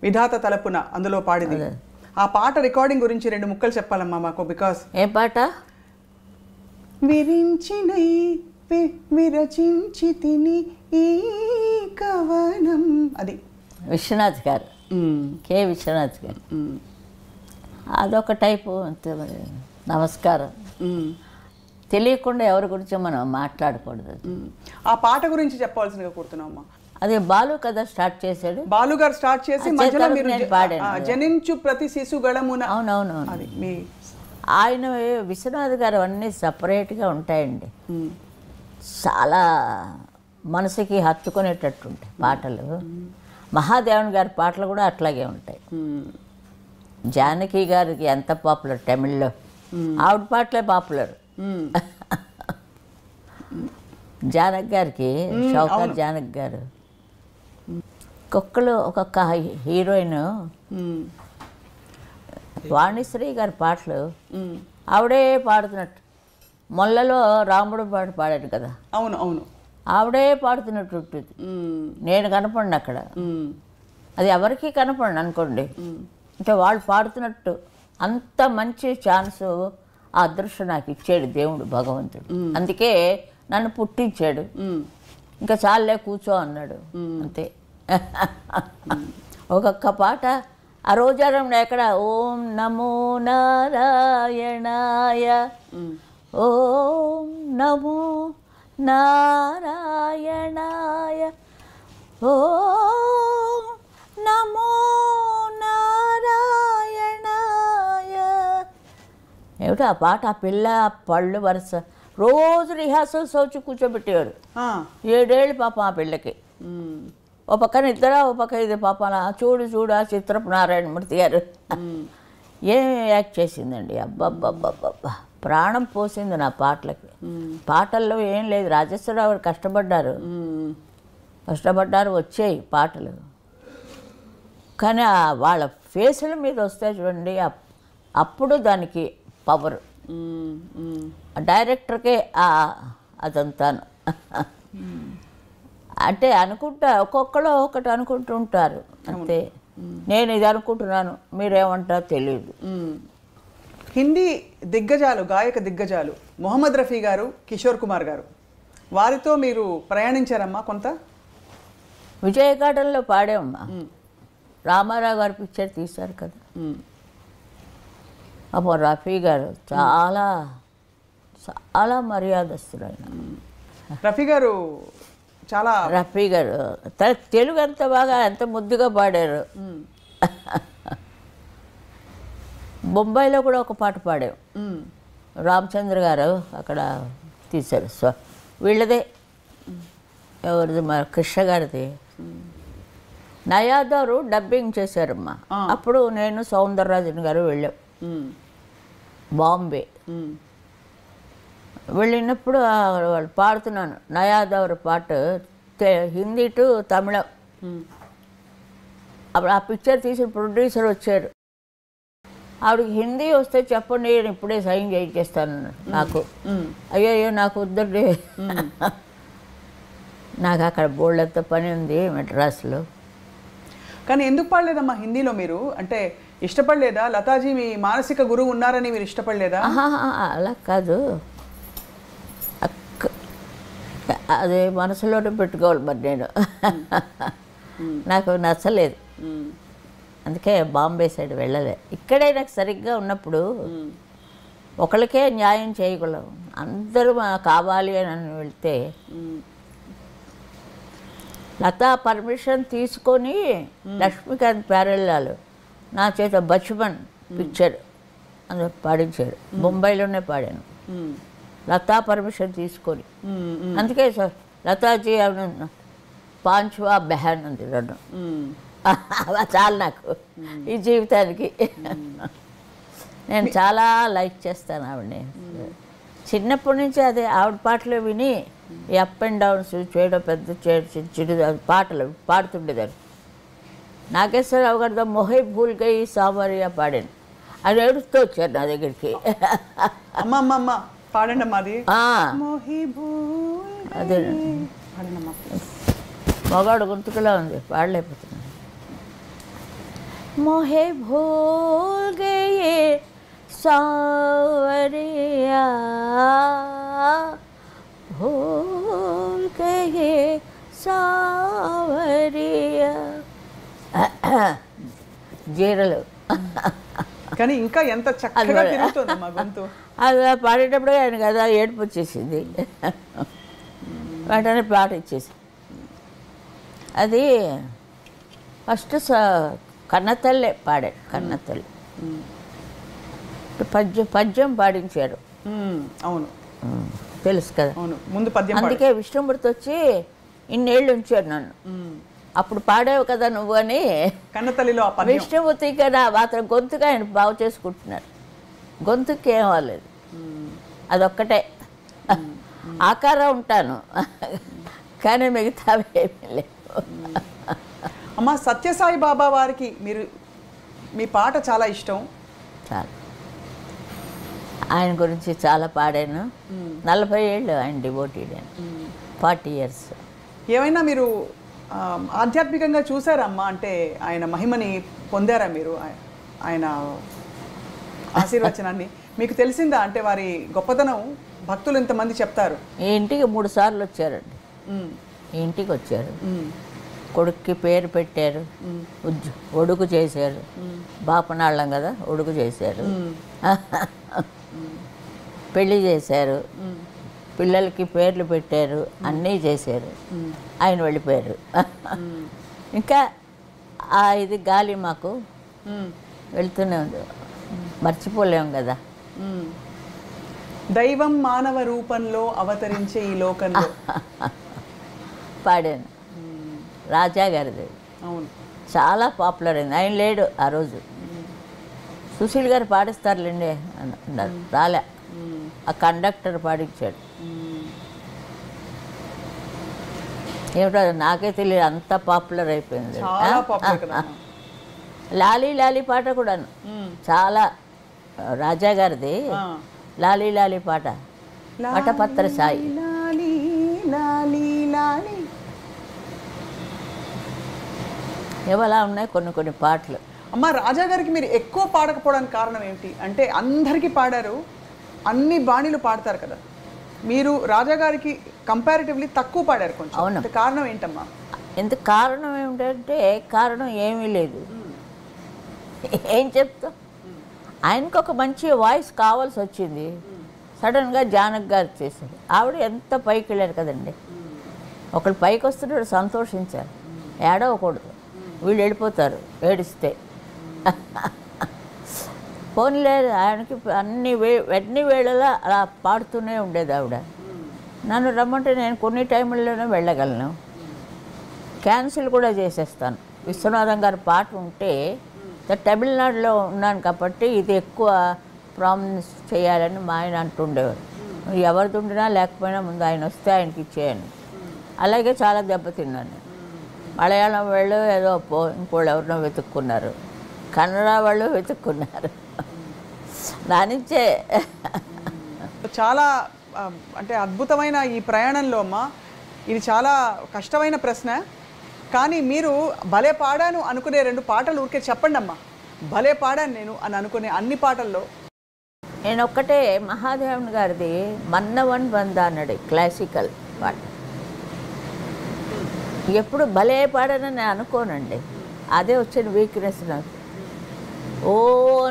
విధాత తలపున అందులో పాడింది. ఆ పాట రికార్డింగ్ గురించి 2 ముక్కలు చెప్పాలమ్మా మాకు. బికాస్ ఏ పాట? విరించినై విరచించి తిని ఈ కవనం, అది విశ్వనాథ్ గారు, కే విశ్వనాథ్ గారు. అదొక టైపు అంతే. మరి నమస్కారం. తెలియకుండా ఎవరి గురించి మనం మాట్లాడకూడదు. ఆ పాట గురించి చెప్పాల్సిందిగా కోరుతున్నామమ్మా. అదే బాలు కదా స్టార్ట్ చేశాడు, బాలు గారు స్టార్ట్ చేసి మధ్యలో మీరు పాడాను, జనించు ప్రతి శిశు గళమున. అవునవును, అది మీ ఆయన విశ్వనాథ్ గారు అన్నీ సపరేట్గా ఉంటాయండి. చాలా మనసుకి హత్తుకునేటట్టు ఉంటాయి పాటలు. మహాదేవన్ గారి పాటలు కూడా అట్లాగే ఉంటాయి. జానకి గారికి ఎంత పాపులర్ తమిళ్లో, ఆవిడ పాటలే పాపులర్. జానకి గారికి, షౌకర్ జానకి గారు, ఒక్కొక్క హీరోయిన్. వాణిశ్రీ గారి పాటలు ఆవిడే పాడుతున్నట్టు. మొల్లలో రాముడు పాట పాడాడు కదా, అవును అవును, ఆవిడే పాడుతున్నట్టు ఉంటుంది. నేను కనపడిన అక్కడ, అది ఎవరికి కనపడిన అనుకోండి, అంటే వాళ్ళు పాడుతున్నట్టు. అంత మంచి ఛాన్సు, ఆ అదృష్టం నాకు ఇచ్చాడు దేవుడు భగవంతుడు. అందుకే నన్ను పుట్టించాడు. ఇంకా చాలే కూర్చో అన్నాడు అంతే. ఒక్కొక్క పాట ఆ రోజారంలో ఎక్కడ ఓం నమో నారాయణాయ, ఓం నమో నారాయణాయ, ఓం నమో నారాయణాయ. ఏమిటి ఆ పాట? ఆ పిల్ల పళ్ళు వరుస రోజు రిహార్సల్స్ వచ్చి కూర్చోబెట్టేవాడు. 7 ఏళ్ళు పాపం ఆ పిల్లకి. ఓ పక్క నిద్ర, ఓ పక్క ఇది పాపన. చూడు ఆ చిత్రపు నారాయణమూర్తి గారు ఏం యాక్ట్ చేసిందండి. అబ్బబ్బబ్బబ్బబ్బా, ప్రాణం పోసింది నా పాటలకి. పాటల్లో ఏం లేదు, రాజేశ్వరరావు గారు కష్టపడ్డారు, వచ్చాయి పాటలు. కానీ వాళ్ళ ఫేసుల మీద వస్తే చూడండి, అప్పుడు దానికి పవర్. డైరెక్టర్కే అదంతాను. అంటే అనుకుంటా, ఒక్కొక్కరు ఒకటి అనుకుంటూ ఉంటారు అంతే. నేను ఇది అనుకుంటున్నాను, మీరేమంటారో తెలియదు. హిందీ దిగ్గజాలు, గాయక దిగ్గజాలు మొహమ్మద్ రఫీ గారు, కిషోర్ కుమార్ గారు, వారితో మీరు ప్రయాణించారమ్మా కొంత? విజయగార్డెన్లో పాడామమ్మా. రామారావు గారు పిక్చర్ తీశారు కదా, అప్పుడు రఫీ గారు చాలా చాలా మర్యాదస్తుడు ఆయన. రఫీ గారు చాలా రఫీ గారు తెలుగు ఎంత బాగా ఎంత ముద్దుగా పాడారు. బొంబాయిలో కూడా ఒక పాట పాడాం. రామచంద్ర గారు అక్కడ తీశారు. వీళ్ళదే ఎవరిది మా కృష్ణ గారిది. నయాదారు డబ్బింగ్ చేశారమ్మా. అప్పుడు నేను సౌందరరాజన్ గారు వెళ్ళాం బాంబే. వెళ్ళినప్పుడు వాళ్ళు పాడుతున్నాను నయాదవర్ పాట హిందీ టు తమిళం. అప్పుడు ఆ పిక్చర్ తీసిన ప్రొడ్యూసర్ వచ్చారు. ఆవిడకి హిందీ వస్తే చెప్పండి నేను ఇప్పుడే సైన్ చేయించేస్తాను నాకు. అయ్యో నాకు వద్దండి, నాకు అక్కడ బోల్డంత పని ఉంది మెడ్రాస్లో. కానీ ఎందుకు పాడలేదమ్మా హిందీలో మీరు? అంటే ఇష్టపడలేదా? లతాజీ మీ మానసిక గురువు ఉన్నారని మీరు ఇష్టపడలేదా? అలా కాదు, అదే మనసులోనే పెట్టుకోవాలి మరి నేను. నాకు నచ్చలేదు, అందుకే బాంబే సైడ్ వెళ్ళలే. ఇక్కడే నాకు సరిగ్గా ఉన్నప్పుడు ఒకరికే న్యాయం చేయగలం, అందరూ కావాలి అని వెళ్తే లతా పర్మిషన్ తీసుకొని లక్ష్మీకాంత్ ప్యారెల్లాలు నా చేత బచ్మన్ పిక్చర్ అందులో పాడించాడు. బొంబాయిలోనే పాడాను లతా పర్మిషన్ తీసుకొని. అందుకే సార్ లతాజీ పాంచ్వా బెహాన్ ఉంది రెండు. చాలు నాకు ఈ జీవితానికి. నేను చాలా లైక్ చేస్తాను ఆవిడని. చిన్నప్పటి నుంచి అదే ఆవిడ పాటలు విని ఈ అప్ అండ్ డౌన్స్ చేయడం పెద్ద చిడు పాటలు పాడుతుండేదాన్ని. నాగేశ్వరరావు గారితో మొహై భూల్ గయి సామరియా పాడాను. అది ఏడుస్తూ వచ్చారు నా దగ్గరికి. అమ్మ పాడండి అమ్మా. అది అదే మగాడు గొంతుకులా ఉంది, పాడలేకపోతున్నాను. మొహే భూల్ గయే సావరియా భూల్ గయే సావరియా. జీరలు కానీ ఇంకా ఎంత చక్కగా తిరుగుతుంది మా గొంతు. అది పాడేటప్పుడు ఆయన కదా ఏడుపు వచ్చేసింది, వెంటనే పాట ఇచ్చేసి. అది ఫస్ట్ కన్నతల్లే పాడాడు. కన్నతల్లి పద్యం పాడించారు. అవును తెలుసు కదా. అవును ముందు పద్యం. అందుకే విష్ణుమూర్తి వచ్చి ఇన్నేళ్ళు ఉంచాడు నన్ను. అప్పుడు పాడావు కదా నువ్వు అని కన్నతల్లిలో విష్ణుమూర్తి కదా మాత్రం గొంతుగా ఆయన బాగు చేసుకుంటున్నారు. గొంతుకి ఏం అవ్వలేదు, అదొక్కటే ఆకారం ఉంటాను కానీ మిగతా ఏమీ లేవు. అమ్మ సత్యసాయి బాబా వారికి మీరు మీ పాట చాలా ఇష్టం. చాలా ఆయన గురించి చాలా పాడాను. 40 ఏళ్ళు ఆయన డివోటెడ్ అని. 40 years. ఏమైనా మీరు ఆధ్యాత్మికంగా చూసారమ్మా? అంటే ఆయన మహిమని పొందారా మీరు? ఆయన ఆశీర్వచనాన్ని మీకు తెలిసిందా? అంటే వారి గొప్పతనం భక్తులు ఇంతమంది చెప్తారు. ఈ ఇంటికి 3 సార్లు వచ్చారండి. ఈ ఇంటికి వచ్చారు, కొడుక్కి పేరు పెట్టారు, ఒడుగు చేశారు. బాపనాళ్ళం కదా, ఒడుగు చేశారు, పెళ్ళి చేశారు, పిల్లలకి పేర్లు పెట్టారు, అన్నీ చేశారు. ఆయన వెళ్ళిపోయారు. ఇంకా ఇది గాలి మాకు వెళ్తూనే ఉంది, మర్చిపోలేము కదా. దైవం మానవ రూపంలో అవతరించే ఈ లోకంలో పాడాను. రాజా గారిది. అవును, చాలా పాపులర్ అయింది. ఆయన లేడు ఆ రోజు. సుశీల్ గారు పాడిస్తారులేండి అన్నారు, రాలే. ఆ కండక్టర్ పాడించాడు. ఏమిటో నాకే తెలియదు, అంత పాపులర్ అయిపోయింది. లాలీ లాలీ పాట కూడాను చాలా. రాజా గారిది లాలీ లాలీ పాట, పటపత్ర సాయి. ఏవలా ఉన్నాయి కొన్ని పాటలు. అమ్మ రాజా గారికి మీరు ఎక్కువ పాడకపోవడానికి కారణం ఏంటి? అంటే అందరికీ పాడారు, అన్ని బాణీలు పాడతారు కదా, మీరు రాజా గారికి కంపారిటివ్లీ తక్కువ పాడారు కొంచెం. అవును, కారణం ఏంటమ్మా? ఎంత కారణం ఏమిటంటే కారణం ఏమీ లేదు. ఏం చెప్తాం, ఆయనకు ఒక మంచి వాయిస్ కావాల్సి వచ్చింది. సడన్గా జానక్ గారు చేశారు. ఆవిడ ఎంత పైకి వెళ్ళారు కదండి. ఒకళ్ళు పైకి వస్తుంటే సంతోషించారు, ఏడవకూడదు. వీళ్ళు వెళ్ళిపోతారు ఏడిస్తే. పోనీలే, ఆయనకి అన్ని వేళలా అలా పాడుతూనే ఉండేది ఆవిడ. నన్ను రమ్మంటే నేను కొన్ని టైంలోనే వెళ్ళగలను, క్యాన్సిల్ కూడా చేసేస్తాను. విశ్వనాథం గారి పాట ఉంటే తమిళనాడులో ఉన్నాను కాబట్టి ఇది ఎక్కువ ప్రామినెన్స్ చేయాలని మా ఆయన అంటుండేవారు. ఎవరిది ఉండినా లేకపోయినా ముందు ఆయన వస్తే ఆయనకి ఇచ్చేయండి. అలాగే చాలా దెబ్బతిన్నాను. మలయాళం వాళ్ళు ఏదో ఇంకోళ్ళు ఎవరినో వెతుక్కున్నారు, కన్నడ వాళ్ళు వెతుక్కున్నారు. నా నుంచే చాలా అంటే అద్భుతమైన ఈ ప్రయాణంలో అమ్మ, ఇది చాలా కష్టమైన ప్రశ్న. కానీ మీరు భలే పాడాను అనుకునే 2 పాటలు ఊరికే చెప్పండి అమ్మా. భలే పాడాను నేను అని అనుకునే అన్ని పాటల్లో నేను ఒక్కటే మహాదేవన్ గారిది మన్నవన్ వందానడి క్లాసికల్ పాట. ఎప్పుడు భలే పాడానని నేను అనుకోనండి, అదే వచ్చిన వీక్నెస్ నాకు. ఓ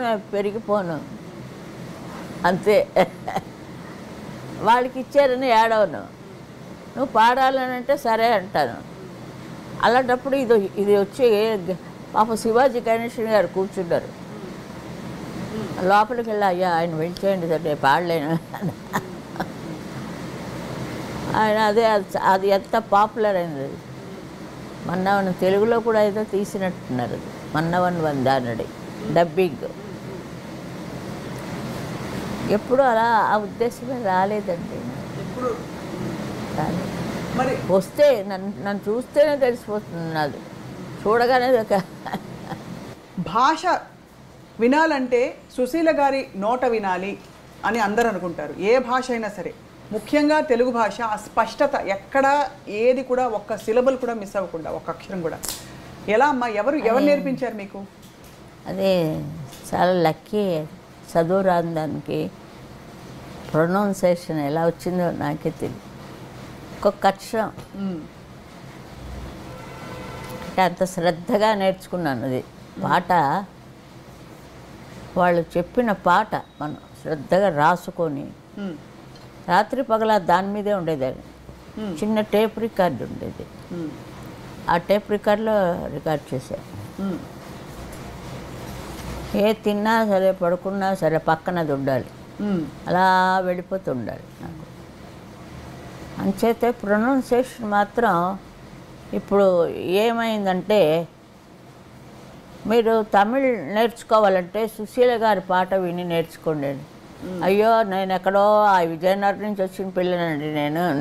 నేను పెరిగిపోను అంతే. వాళ్ళకి ఇచ్చారని ఏడవను, నువ్వు పాడాలని అంటే సరే అంటాను. అలాంటప్పుడు ఇది వచ్చి పాప శివాజీ గణేషన్ గారు కూర్చున్నారు. లోపలికి వెళ్ళి, అయ్యా ఆయన వెళ్ళిచేయండి సార్, నేను పాడలేను. ఆయన అది ఎంత పాపులర్ అయింది. మన్నవన్ తెలుగులో కూడా ఏదో తీసినట్టున్నారు, మన్నవన్ వందానడి డబ్బింగ్. ఎప్పుడు అలా ఆ ఉద్దేశమే రాలేదండి. మరి వస్తే నన్ను చూస్తేనే తెలిసిపోతుంది, నాది చూడగానే ఒక భాష వినాలంటే సుశీల గారి నోట వినాలి అని అందరూ అనుకుంటారు. ఏ భాష అయినా సరే, ముఖ్యంగా తెలుగు భాష ఆ స్పష్టత ఎక్కడ ఏది కూడా ఒక్క సిలబల్ కూడా మిస్ అవ్వకుండా, ఒక్క అక్షరం కూడా. ఎలా అమ్మా, ఎవరు నేర్పించారు మీకు? అదే చాలా లక్కీ. చదువు రాని దానికి ప్రొనౌన్సియేషన్ ఎలా వచ్చిందో నాకే తెలియదు. ఒక్కొక్క అక్షరం అంత శ్రద్ధగా నేర్చుకున్నాను. అది పాట, వాళ్ళు చెప్పిన పాట మనం శ్రద్ధగా రాసుకొని రాత్రి పగల దాని మీదే ఉండేదాన్ని. చిన్న టేప్ రికార్డు ఉండేది, ఆ టేప్ రికార్డులో రికార్డ్ చేశాను. ఏ తిన్నా సరే పడుకున్నా సరే పక్కనది ఉండాలి, అలా వెళ్ళిపోతూ ఉండాలి నాకు. అంచేతే ప్రొనౌన్సియేషన్ మాత్రం ఇప్పుడు ఏమైందంటే, మీరు తమిళ్ నేర్చుకోవాలంటే సుశీల గారి పాట విని నేర్చుకోండి. అయ్యో నేను ఎక్కడో ఆ విజయనగరం నుంచి వచ్చిన పిల్లనండి,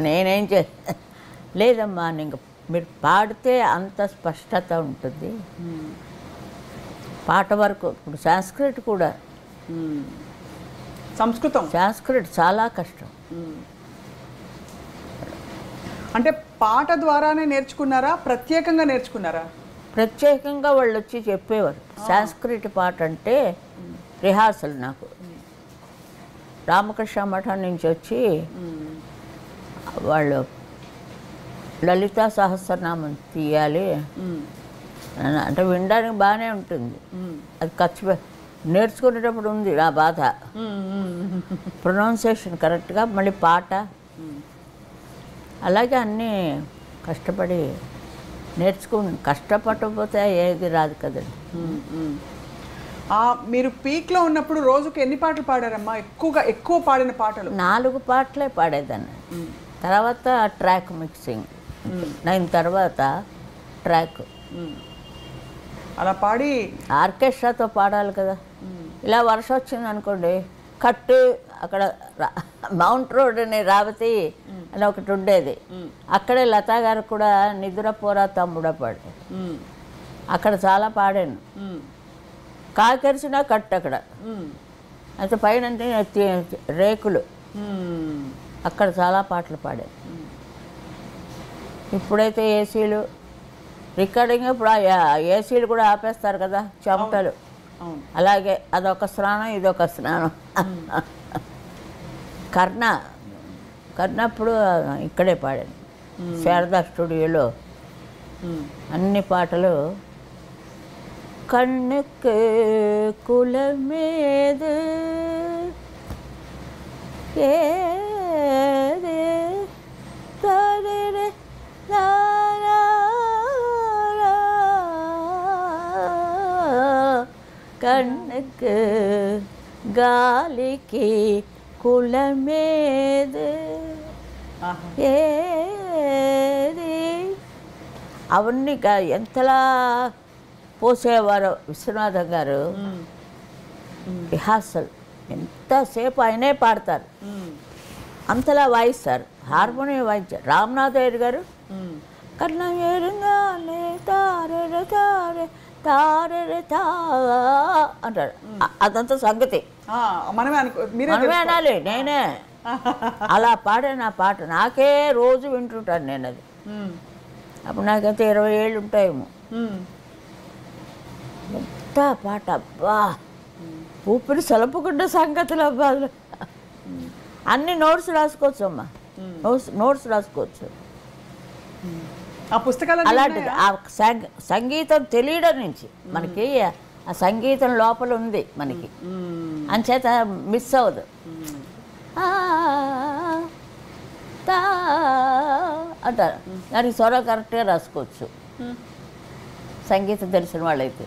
నేనేం లేదమ్మా. ఇంక మీరు పాడితే అంత స్పష్టత ఉంటుంది పాట వరకు. ఇప్పుడు సంస్కృత్ కూడా, సంస్కృత్ చాలా కష్టం. అంటే పాట ద్వారానే నేర్చుకున్నారా, ప్రత్యేకంగా నేర్చుకున్నారా? ప్రత్యేకంగా వాళ్ళు వచ్చి చెప్పేవారు. సంస్కృత్ పాట అంటే రిహార్సల్ నాకు రామకృష్ణ మఠం నుంచి వచ్చి వాళ్ళు లలితా సహస్రనామం తీయాలి అంటే వినడానికి బాగానే ఉంటుంది. అది ఖర్చు నేర్చుకునేటప్పుడు ఉంది నా బాధ. ప్రొనౌన్సియేషన్ కరెక్ట్గా, మళ్ళీ పాట, అలాగే అన్నీ కష్టపడి కష్టపడకపోతే ఏది రాదు కదండి. మీరు పీక్లో ఉన్నప్పుడు రోజుకి ఎన్ని పాటలు పాడారమ్మా? ఎక్కువ పాడిన పాటలు? 4 పాటలే పాడేదాన్ని. తర్వాత ట్రాక్ మిక్సింగ్, 9 తర్వాత ట్రాక్. అలా పాడి ఆర్కెస్ట్రాతో పాడాలి కదా. ఇలా వర్షం వచ్చింది అనుకోండి, కట్టు అక్కడ మౌంట్ రోడ్ అని రావతి అని ఒకటి ఉండేది, అక్కడే లతా గారు కూడా నిద్రపోరా తమ్ముడా పాడారు. అక్కడ చాలా పాడాను. కాకెరిసిన కట్టు అక్కడ, అయితే పైన రేకులు, అక్కడ చాలా పాటలు పాడాను. ఇప్పుడైతే ఏసీలు రికార్డింగ్, ఇప్పుడు ఏసీలు కూడా ఆపేస్తారు కదా, చెమటలు. అలాగే అదొక స్నానం, ఇదొక స్నానం. కర్ణప్పుడు ఇక్కడే పాడాను, శారదా స్టూడియోలో. అన్ని పాటలు கண்ணுக்கு குலமேது ஏது தரிரே தாரா கண்ணுக்கு గాలికి కులమేదు ఏది అవన్నీ ఎంతలా పోసేవారో విశ్వనాథం గారు రిహార్సల్ ఎంతసేపు ఆయనే పాడతారు, అంతలా వాయిస్తారు, హార్మోనియం వాయించారు. రామనాథ్ అయ్యర్ గారు కన్నా ఏరుగానే తారే తారే తారే తా అంటాడు. అదంతా సంగతి మనమే అనాలి. నేనే అలా పాడే నా పాట నాకే రోజు వింటుంటాను నేను. అది అప్పుడు నాకైతే 20 ఏళ్ళు ఉంటాయేమో. ఎంత పాట అబ్బా, ఊపిరి సలపకుండా సంగతులు అబ్బా. అన్ని నోట్స్ రాసుకోవచ్చు అమ్మా, నోట్స్ రాసుకోవచ్చు. అలాంటిది ఆ సంగీతం తెలియడం నుంచి మనకి ఆ సంగీతం లోపల ఉంది మనకి, అంచేత మిస్ అవ్వదు. అంటారు దానికి స్వరం కరెక్ట్గా రాసుకోవచ్చు సంగీతం తెలిసిన వాళ్ళైతే.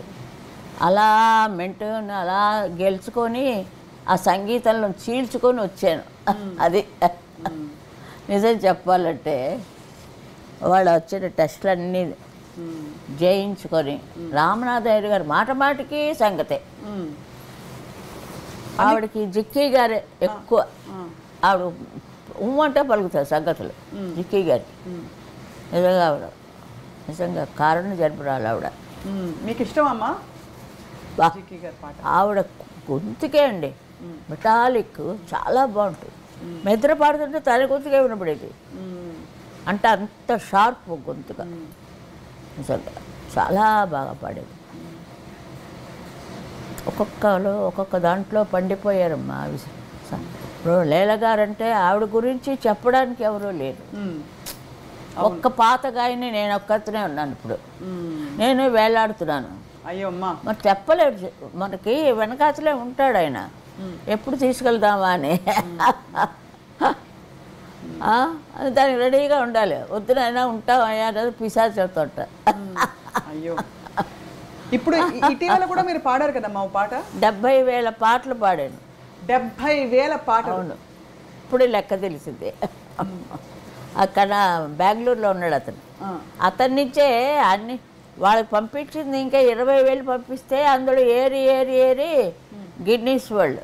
అలా మెంటూని అలా గెలుచుకొని ఆ సంగీతంలో చీల్చుకొని వచ్చాను. అది నిజం చెప్పాలంటే వాళ్ళు వచ్చిన టెస్టులన్నీ జయించుకొని. రామనాథ్ అయ్యర్ గారు మాట మాటికి సంగతే. ఆవిడకి జిక్కీ గారే ఎక్కువ, ఆవిడ అంటే పలుకుతారు సంగతులు జిక్కీ గారికి. నిజంగా ఆవిడ నిజంగా కారణ జరుపురాలు ఆవిడ. మీకు ఇష్టం అమ్మా ఆవిడ గొంతుకే అండి, మెటాలిక్ చాలా బాగుంటుంది. మెద్ర పాడుతుంటే తన గొంతుకే వినపడేది, అంటే అంత షార్ప్ గొంతుగా నిజంగా చాలా బాగా పాడేది. ఒక్కొక్క దాంట్లో పండిపోయారమ్మా. ఇప్పుడు లీలగారంటే ఆవిడ గురించి చెప్పడానికి ఎవరూ లేరు. ఒక్క పాత గాయని నేను ఒక్కతనే ఉన్నాను. ఇప్పుడు నేను వేలాడుతున్నాను. అయ్యో అమ్మా, మరి చెప్పలేడు. మనకి వెనకాతలే ఉంటాడు ఆయన, ఎప్పుడు తీసుకెళ్దామా అని. దానికి రెడీగా ఉండాలి. వద్దునైనా ఉంటామయ్యా అనేది పిశాచి చెప్తుంట. అయ్యో, ఇప్పుడు ఇటీవల కూడా మీరు పాడారు కదమ్మా ఓ పాట. 70,000 పాటలు పాడాను. 70,000 పాటలు? అవును, ఇప్పుడు లెక్క తెలిసింది. అక్కడ బెంగళూరులో ఉన్నాడు అతను. అతని నుంచే అన్ని వాళ్ళకి పంపించింది. ఇంకా 20,000 పంపిస్తే అందులో ఏరి ఏరి ఏరి గిన్నీస్ వరల్డ్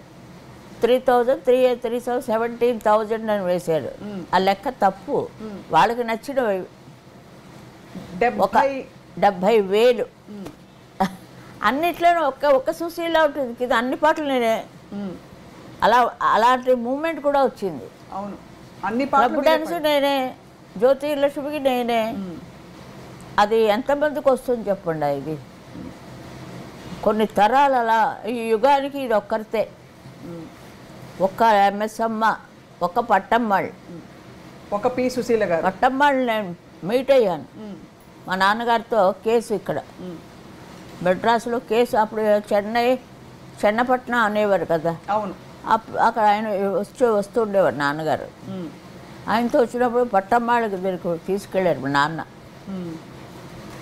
17,000 అని వేశారు. ఆ లెక్క తప్పు. వాళ్ళకి నచ్చిన 70,000 అన్నిట్లోనూ ఒక్క సుశీల ఉంటుంది. ఇది అన్ని పాటలు నేనే. అలాంటి మూమెంట్ కూడా వచ్చింది. అవును, అన్ని పాటలు డాన్స్ నేనే, జ్యోతిలక్ష్మికి నేనే. అది ఎంతమందికి వస్తుంది చెప్పండి. ఇది కొన్ని తరాలు అలా. ఈ యుగానికి ఇది ఒక్కరితే. ఒక్క ఎంఎస్ అమ్మ, ఒక్క పట్టమ్మాళ్ళు, ఒక పి సుశీల గారు. పట్టమ్మాళ్ళు నేను మీట్ అయ్యాను మా నాన్నగారితో. కేసు ఇక్కడ మెడ్రాస్లో కేసు. అప్పుడు చెన్నపట్నం అనేవారు కదా. అవును, అక్కడ ఆయన వస్తుండేవారు నాన్నగారు. ఆయనతో వచ్చినప్పుడు పట్టమ్మాళ్ళకి దగ్గరికి తీసుకెళ్ళారు మా నాన్న.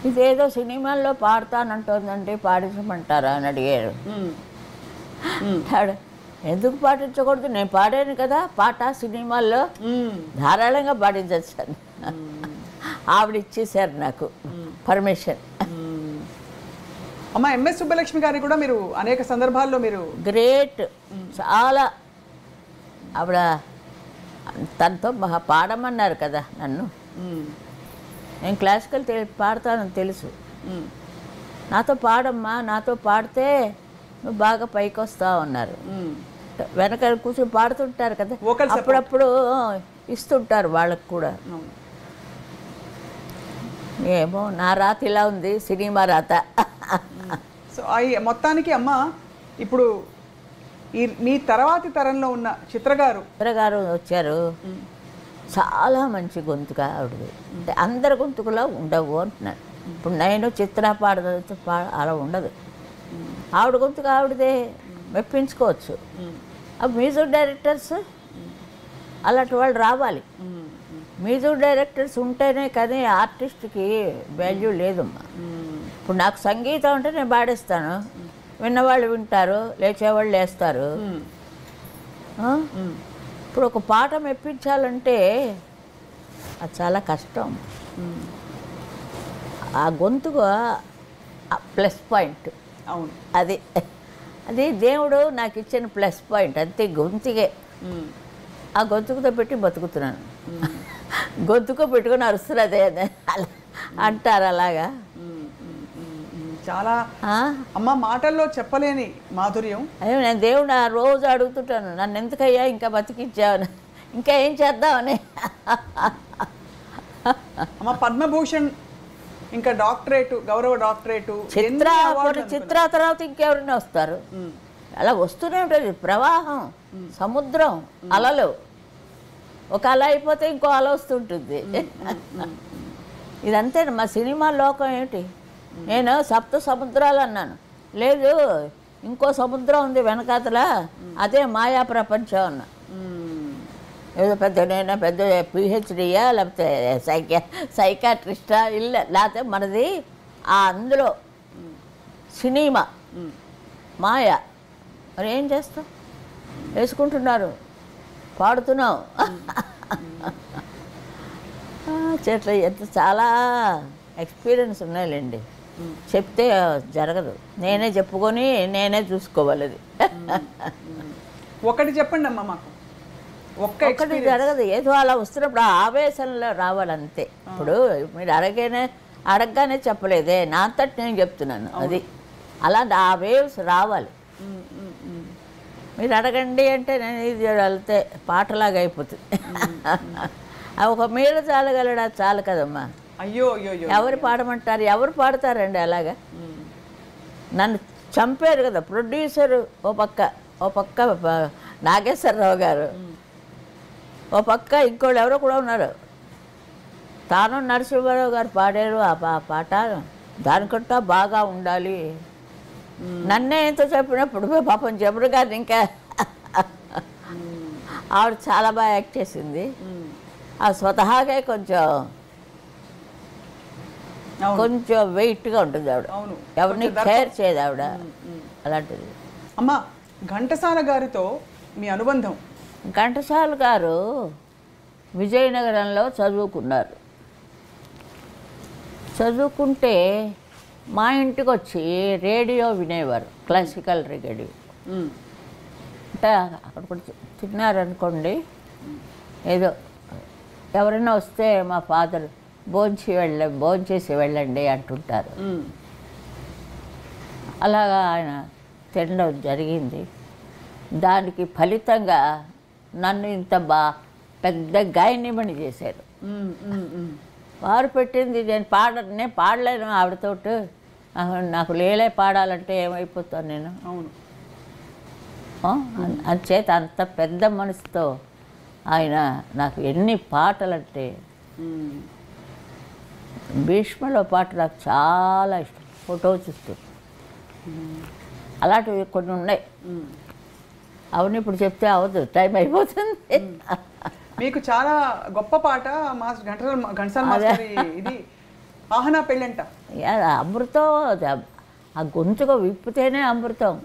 ఇదేదో సినిమాల్లో పాడతానంటుందండి, పాడించమంటారా అని అడిగారు. ఎందుకు పాటించకూడదు, నేను పాడాను కదా పాట సినిమాల్లో, ధారాళంగా పాటించాను. ఆవిడ ఇచ్చేసారు నాకు పర్మిషన్. అమ్మ, ఎంఎస్ సుబ్బలక్ష్మి గారిని కూడా మీరు అనేక సందర్భాల్లో మీరు గ్రేట్, చాలా. ఆవిడ తనతో పాడమన్నారు కదా నన్ను. నేను క్లాసికల్ పాడతానని తెలుసు. నాతో పాడమ్మా, నాతో పాడితే నువ్వు బాగా పైకి వస్తావు అన్నారు. వెనక కూర్చొని పాడుతుంటారు కదా, అప్పుడప్పుడు ఇస్తుంటారు వాళ్ళకు కూడా. ఏమో నా రాత ఇలా ఉంది, సినిమా రాత. సో మొత్తానికి అమ్మ, ఇప్పుడు మీ తర్వాతి తరంలో ఉన్న చిత్రగారు వచ్చారు. చాలా మంచి గొంతుగా ఆవిడది. అంటే అందరి గొంతుకులా ఉండవు అంటున్నాడు. ఇప్పుడు నేను చిత్ర పాడదు అలా ఉండదు. ఆవిడ గొంతుకు ఆవిడదే మెప్పించుకోవచ్చు. ఆ మ్యూజిక్ డైరెక్టర్స్ అలాంటి వాళ్ళు రావాలి. మ్యూజిక్ డైరెక్టర్స్ ఉంటేనే కానీ ఆర్టిస్ట్కి వాల్యూ లేదమ్మా. ఇప్పుడు నాకు సంగీతం అంటే నేను పాడేస్తాను, విన్నవాళ్ళు వింటారు, లేచేవాళ్ళు లేస్తారు. ఇప్పుడు ఒక పాట మెప్పించాలంటే అది చాలా కష్టం. ఆ గొంతుకు ప్లస్ పాయింట్. అవును, అది దేవుడు నాకు ఇచ్చిన ప్లస్ పాయింట్ అంతే. గొంతుకే ఆ గొంతుకుతో పెట్టి బతుకుతున్నాను. గొంతుకు పెట్టుకుని అరుస్తారు అదే అలా అంటారు. అలాగా చాలా అమ్మ మాటల్లో చెప్పలేని మాధుర్యం. అయ్యో నేను దేవుడు ఆ రోజు అడుగుతుంటాను, నన్ను ఎందుకయ్యా ఇంకా బతికించావని, ఇంకా ఏం చేద్దామని. అమ్మ పద్మభూషణ్, ఇంకా డాక్టరేటు, గౌరవ డాక్టరేటు, చిత్ర తర్వాత ఇంకెవరైనా వస్తారు. అలా వస్తూనే ఉంటుంది ప్రవాహం, సముద్రం, అలలు. ఒక అల అయిపోతే ఇంకో అల వస్తుంటుంది. ఇదంతే మా సినిమా లోకం ఏమిటి. నేను సప్త సముద్రాలు అన్నాను, లేదు ఇంకో సముద్రం ఉంది వెనకాతల, అదే మాయా ప్రపంచం అన్నా. ఏదో నేను పెద్ద పిహెచ్డియా లేకపోతే సైకాట్రిస్టా ఇల్ల, లేకపోతే మనది అందులో సినిమా మాయ. మరి ఏం చేస్తాం, వేసుకుంటున్నారు, పాడుతున్నాం. చెట్ల ఎంత చాలా ఎక్స్పీరియన్స్ ఉన్నాయిలేండి. చెప్తే జరగదు, నేనే చెప్పుకొని నేనే చూసుకోవాలి. అది ఒకటి చెప్పండి అమ్మ మాకు. ఒక్కటి జరగదు, ఏదో అలా వస్తున్నప్పుడు ఆ ఆవేశంలో రావాలంతే. ఇప్పుడు మీరు అడగగానే చెప్పలేదే, నా అంతటి నేను చెప్తున్నాను. అది అలా ఆ వేవ్స్ రావాలి. మీరు అడగండి అంటే నేను ఇది వెళ్తే పాటలాగా అయిపోతుంది. ఒక మీద చాలగలడా చాలు కదమ్మా. అయ్యో ఎవరు పాడమంటారు, ఎవరు పాడతారండి అలాగా. నన్ను చంపారు కదా ప్రొడ్యూసరు ఓ పక్క నాగేశ్వరరావు గారు, ఓ పక్క ఇంకోళ్ళు ఎవరో కూడా ఉన్నారు. తాను నరసింహారావు గారు పాడారు ఆ పాట, దానికంటా బాగా ఉండాలి. నన్నే ఎంతో చెప్పినప్పుడు పాపం జబరు గారిని ఇంకా ఆవిడ చాలా బాగా యాక్ట్ చేసింది. ఆ స్వతహాగా కొంచెం వెయిట్గా ఉంటుంది ఆవిడ, ఎవరిని కేర్ చేయదు ఆవిడ. అలాంటిది. అమ్మ ఘంటసాల గారితో మీ అనుబంధం? ఘంటసాల గారు విజయనగరంలో చదువుకున్నారు. చదువుకుంటే మా ఇంటికి వచ్చి రేడియో వినేవారు, క్లాసికల్ రేడియో. అంటే అక్కడ కూడా తిన్నారనుకోండి, ఏదో ఎవరైనా వస్తే మా ఫాదర్ భోంచేసి వెళ్ళండి అంటుంటారు. అలాగా ఆయన తినడం జరిగింది. దానికి ఫలితంగా నన్ను ఇంత పెద్ద గాయనిమణి చేశారు. వారు పెట్టింది నేను పాడలేను ఆవిడతోటి. నాకు లేలే పాడాలంటే ఏమైపోతాను నేను. అవును, అంచేత అంత పెద్ద మనసుతో ఆయన నాకు ఎన్ని పాటలంటే, భీష్మలో పాట నాకు చాలా ఇష్టం. ఫోటో చూస్తూ అలాంటివి కొన్ని ఉన్నాయి. అవును, ఇప్పుడు చెప్తే అవ్వదు, టైం అయిపోతుంది. మీకు చాలా గొప్ప పాట ఘంటసాల మాస్టర్ ఇది ఆహనా పెళ్ళంట. అమృతం, ఆ గొంతుగా విప్పితేనే అమృతం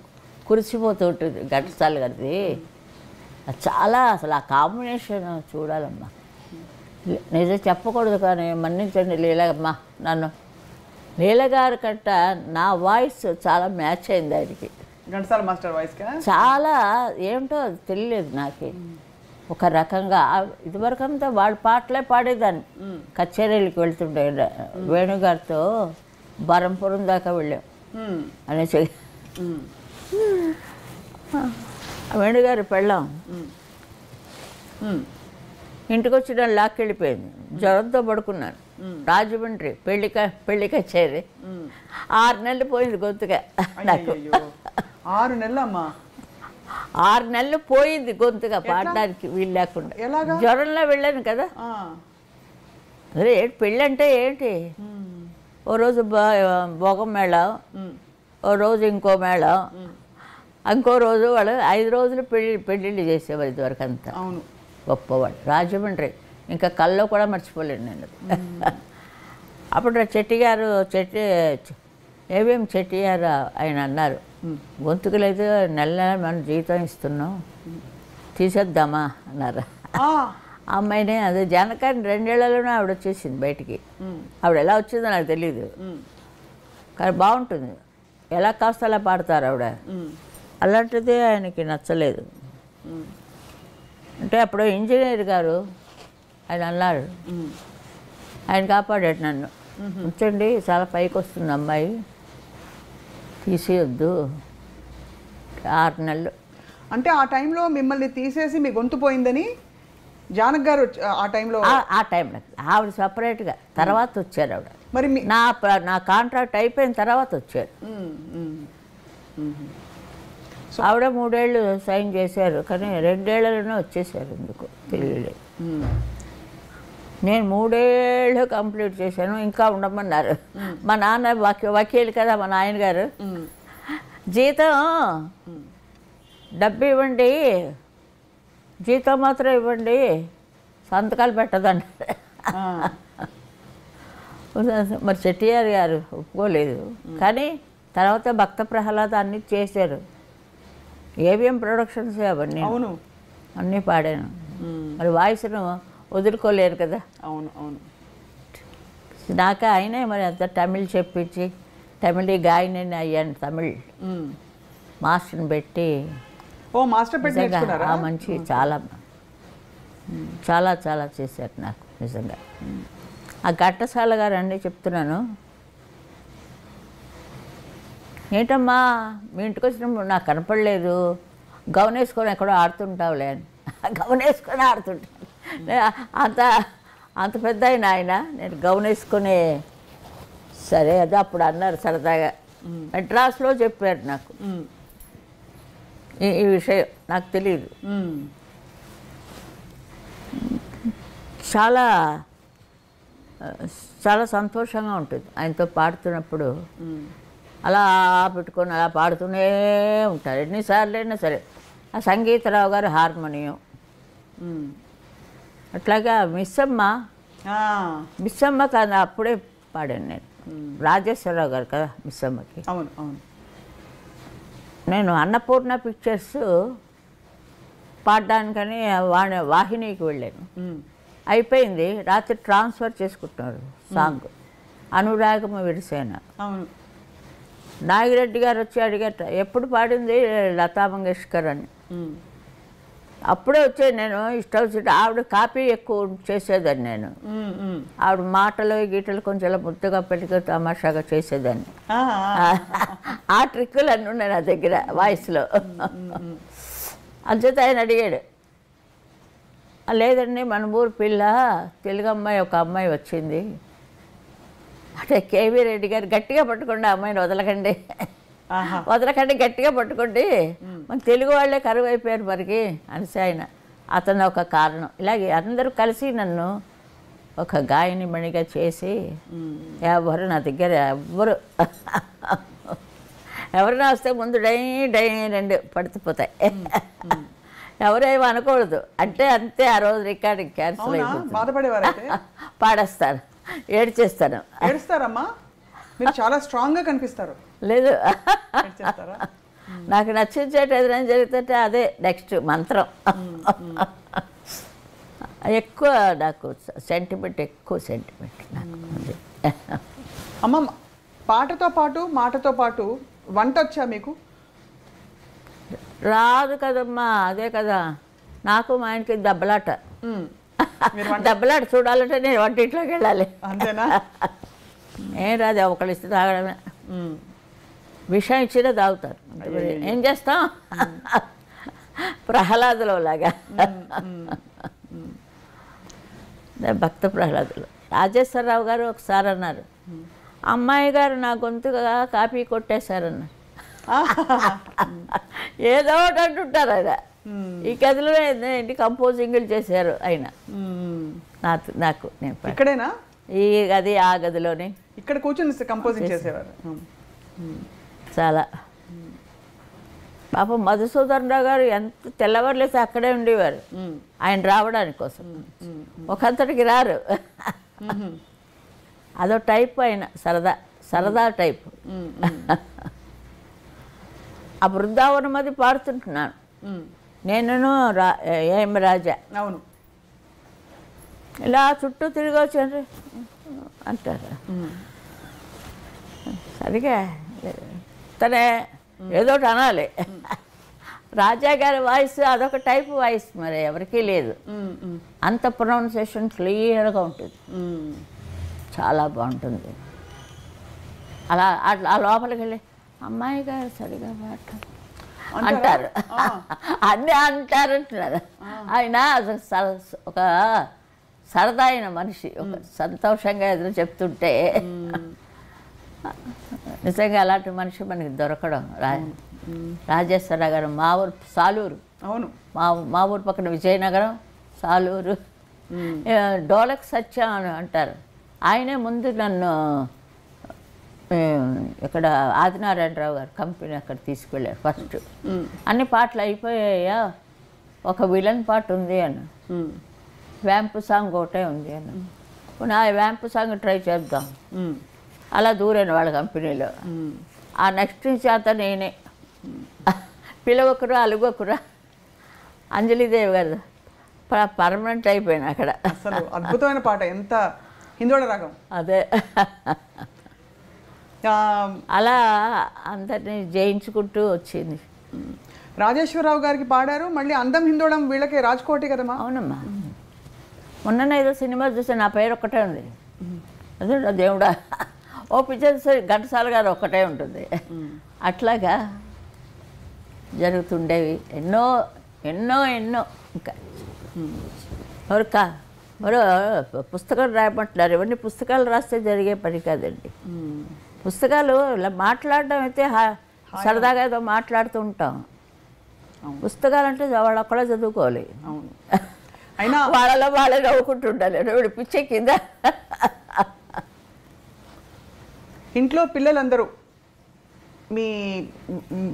కురిసిపోతుంటుంది ఘంటసాల గారిది. చాలా అసలు ఆ కాంబినేషన్ చూడాలమ్మా. నిజం చెప్పకూడదు కానీ మన్నించండి లీలమ్మా, నన్ను లీలగారి కంట నా వాయిస్ చాలా మ్యాచ్ అయింది ఆయనకి. ఘంటసాల మాస్టర్ వాయిస్ చాలా ఏమిటో తెలియలేదు నాకు. ఒక రకంగా ఇదివరకంతా వాళ్ళ పాటలే పాడేదాన్ని. కచేరీలకు వెళ్తుండే వేణుగారితో బరంపురం దాకా వెళ్ళాం అనేసి. వేణుగారి పెళ్ళాం ఇంటికి వచ్చి నన్ను లాక్కెళ్ళిపోయింది. జ్వరంతో పడుకున్నాను. రాజమండ్రి పెళ్లి కచేరీ 6 నెలలు పోయింది గొంతుగా నాకు. 6 నెలలమ్మా? 6 నెలలు పోయింది గొంతుగా పాడడానికి వీలు లేకుండా. జ్వరంలో వెళ్ళాను కదా. అదే పెళ్ళి అంటే ఏంటి, ఓ రోజు భోగం మేళ, ఓ రోజు ఇంకో మేళం, ఇంకో రోజు వాళ్ళు 5 రోజులు పెళ్ళిళ్ళు చేసేవారు ఇదివరకు అంతా. అవును, గొప్పవాడు. రాజమండ్రి ఇంకా కల్లో కూడా మర్చిపోలేను నేను. అప్పుడు చెట్టి గారు ఏవేం చెట్టి గారు ఆయన అన్నారు, గొంతుకు లేదు, నెల నెల మనం జీతం ఇస్తున్నాం, తీసేద్దామా అన్నారు. ఆ అమ్మాయినే అదే జానకాని 2 ఏళ్లలోనే ఆవిడ వచ్చేసింది బయటికి. ఆవిడ ఎలా వచ్చిందో నాకు తెలీదు, కానీ బాగుంటుంది, ఎలా కాస్త అలా పాడతారు ఆవిడ. అలాంటిది ఆయనకి నచ్చలేదు. అంటే అప్పుడు ఇంజనీర్ గారు ఆయన అన్నారు, ఆయన కాపాడాడు నన్ను, ఉంచండి చాలా పైకి వస్తుంది అమ్మాయి, తీసేయొద్దు. 6 నెలలు. అంటే ఆ టైంలో మిమ్మల్ని తీసేసి మీ గొంతు పోయిందని జానక్ గారు ఆ టైంలో ఆవిడ సపరేట్గా తర్వాత వచ్చారు ఆవిడ. మరి నా కాంట్రాక్ట్ అయిపోయిన తర్వాత వచ్చారు. ఆవిడ 3 ఏళ్ళు సైన్ చేశారు, కానీ 2 ఏళ్లలోనే వచ్చేసారు, ఎందుకు తెలియలేదు. నేను 3 ఏళ్ళు కంప్లీట్ చేశాను, ఇంకా ఉండమన్నారు. మా నాన్న వకీలు కదా మా నాయన గారు, జీతం డబ్బు ఇవ్వండి, జీతం మాత్రం ఇవ్వండి, సంతకాలు పెట్టదన్నారు. మరి చెట్టియార్ గారు ఒప్పుకోలేదు, కానీ తర్వాత భక్త ప్రహ్లాద అన్నీ చేశారు. ఏవిఎం ప్రొడక్షన్స్ అవన్నీ అన్నీ పాడాను. మరి వాయిస్ను వదులుకోలేరు కదా. అవును అవును. నాకు ఆయనే మరి అంత తమిళ్ చెప్పించి తమిళ గాయని అయ్యాను. తమిళ్ మాస్టర్ని పెట్టి మాస్టర్ పెట్టి మంచి చాలా చాలా చాలా చేశారు నాకు నిజంగా. ఆ ఘట్టసాల గారు అన్నీ చెప్తున్నాను, ఏంటమ్మా మీ ఇంటికి వచ్చినప్పుడు నాకు కనపడలేదు, గౌన్ వేసుకొని ఎక్కడో ఆడుతుంటావులే అని. గౌన్ వేసుకొని ఆడుతుంటాను, అంత పెద్ద ఆయన నేను గౌన్ వేసుకొని. సరే అది అప్పుడు అన్నారు సరదాగా, మెడ్రాస్లో చెప్పారు నాకు ఈ విషయం, నాకు తెలియదు. చాలా చాలా సంతోషంగా ఉంటుంది ఆయనతో పాడుతున్నప్పుడు. అలా పెట్టుకొని అలా పాడుతూనే ఉంటారు ఎన్నిసార్లు అయినా సరే. ఆ సంగీతరావు గారు హార్మోనియం, అట్లాగా మిస్సమ్మ కాదు అప్పుడే పాడాను నేను. రాజేశ్వరరావు గారు కదా మిస్సమ్మకి. అవును అవును. నేను అన్నపూర్ణ పిక్చర్స్ పాడడానికని వాహినికి వెళ్ళాను. అయిపోయింది, రాత్రి ట్రాన్స్ఫర్ చేసుకుంటున్నారు సాంగ్, అనురాగమ విరిసేన. అవును. నాగిరెడ్డి గారు వచ్చి అడిగట, ఎప్పుడు పాడింది లతా మంగేష్కర్ అని. అప్పుడే వచ్చే నేను ఇష్టం వచ్చి ఆవిడ కాపీ ఎక్కువ చేసేదాన్ని నేను. ఆవిడ మాటలు గీటలు కొంచెం ముద్దుగా పెట్టుకు తమాషాగా చేసేదాన్ని. ఆ ట్రిక్కులు అన్నీ ఉన్నాయి నా దగ్గర వాయిస్లో. అంచేత ఆయన అడిగాడు, లేదండి మన ఊరు పిల్ల తెలుగు అమ్మాయి ఒక అమ్మాయి వచ్చింది అంటే కేవీ రెడ్డి గారు గట్టిగా పట్టుకోండి, అమ్మాయిని వదలకండి గట్టిగా పట్టుకోండి, మన తెలుగు వాళ్ళే కరువు అయిపోయారు మరికి అనేసి ఆయన. అతను ఒక కారణం. ఇలాగే అందరూ కలిసి నన్ను ఒక గాయని మణిగా చేసి ఎవరు నా దగ్గర ఎవరైనా వస్తే ముందు డై డై 2 పడిపోతాయి. ఎవరేమో అనకూడదు అంటే అంతే. ఆ రోజు రికార్డింగ్ క్యాన్సిల్ అయిపోతుంది. పాడేస్తాను, ఏడ్చేస్తాను. ఏడుస్తారమ్మా? మీరు చాలా స్ట్రాంగ్గా కనిపిస్తారు. లేదు, నాకు నచ్చించేట ఎదురైనా జరిగితే అదే నెక్స్ట్ మంత్రం. ఎక్కువ నాకు సెంటిమెంట్ నాకు. అమ్మ, పాటతో పాటు మాటతో పాటు వంట వచ్చా మీకు? రాదు కదమ్మా, అదే కదా నాకు మా ఆయనకి దెబ్బలాట. దెబ్బలాట చూడాలంటే నేను వంటింట్లోకి వెళ్ళాలి. అంతేనా? ఏం రాదు, ఒకళ్ళు ఇస్తే తాగడమే. విషయం ఇచ్చినా తాగుతారు. ఏం చేస్తాం, ప్రహ్లాదులో లాగా. భక్త ప్రహ్లాదులు. రాజేశ్వరరావు గారు ఒకసారి అన్నారు, అమ్మాయి గారు నా గొంతుగా కాపీ కొట్టేశారన్నారు. ఏదో ఒకటి అంటుంటారు ఆయన. ఈ గదిలో ఏంటి కంపోజింగ్లు చేశారు ఆయన నాకు. నేను ఇక్కడేనా? ఈ గది ఆ గదిలోనే ఇక్కడ కూర్చొని కంపోజింగ్ చేసేవారు. చాలా పాపం మధుసూదన్ రావు గారు ఎంత తెల్లవారులేసి అక్కడే ఉండేవారు ఆయన రావడానికి కోసం. ఒకంతటికి రారు. అదో టైప్ ఆయన, సరదా టైపు. ఆ బృందావనం అది పాడుతుంటున్నాను నేను ఏం రాజా. అవును. ఇలా చుట్టూ తిరిగి వచ్చారు అంటారు. సరిగా తనే ఏదోటి అనాలి. రాజా గారి వాయిస్ అదొక టైప్ వాయిస్, మరి ఎవరికీ లేదు. అంత ప్రొనౌన్సియేషన్ క్లియర్గా ఉంటుంది, చాలా బాగుంటుంది. అలా అట్లా ఆ లోపలికి వెళ్ళి అమ్మాయి గారు సరిగా పాట అంటారు. అన్నీ అంటారంటున్నారు. ఆయన ఒక సరదా అయిన మనిషి, ఒక సంతోషంగా ఎదురు చెప్తుంటే నిజంగా అలాంటి మనిషి మనకి దొరకడం. రాజేశ్వరరావు గారు మా ఊరు సాలూరు. అవును. మా ఊరు పక్కన విజయనగరం, సాలూరు. డోలక్ సత్యం అని అంటారు. ఆయనే ముందు నన్ను ఇక్కడ ఆదినారాయణరావు గారు కంపెనీ అక్కడ తీసుకెళ్ళారు ఫస్ట్. అన్ని పాటలు అయిపోయాయా, ఒక విలన్ పాట ఉంది అన్న, వ్యాంపు సాంగ్ ఒకటే ఉంది అన్న. ఆ వ్యాంపు సాంగ్ ట్రై చేద్దాం. అలా దూరాను వాళ్ళ కంపెనీలో. ఆ నెక్స్ట్ నుంచి అంతా నేనే పిలవకురా అలుగొకురా అంజలిదేవి గారు పర్మనెంట్ అయిపోయాను అక్కడ. అసలు అద్భుతమైన పాట, ఎంత హిందోళ రాగం. అదే అలా అందరినీ జయించుకుంటూ వచ్చింది. రాజేశ్వరరావు గారికి పాడారు, మళ్ళీ అందం హిందోళం వీళ్ళకి రాజ్కోటి కదమ్మా. అవునమ్మా. మొన్న ఏదో సినిమా చూస్తే నా పేరు ఒక్కటే ఉంది. అదే దేవుడా, ఓ పిక్చర్ ఘంటసాల గారు ఒక్కటే ఉంటుంది. అట్లాగా జరుగుతుండేవి ఎన్నో ఎన్నో ఎన్నో. ఇంకా ఎవరు పుస్తకాలు రాయమంటున్నారు. ఇవన్నీ పుస్తకాలు రాస్తే జరిగే పని కాదండి. పుస్తకాలు ఇలా మాట్లాడడం అయితే సరదాగా ఏదో మాట్లాడుతూ ఉంటాం. పుస్తకాలు అంటే వాళ్ళు ఒక్కడే చదువుకోవాలి. అయినా వాళ్ళలో వాళ్ళే నవ్వుకుంటుండాలి. వీడు పిచ్చే కింద. ఇంట్లో పిల్లలందరూ, మీ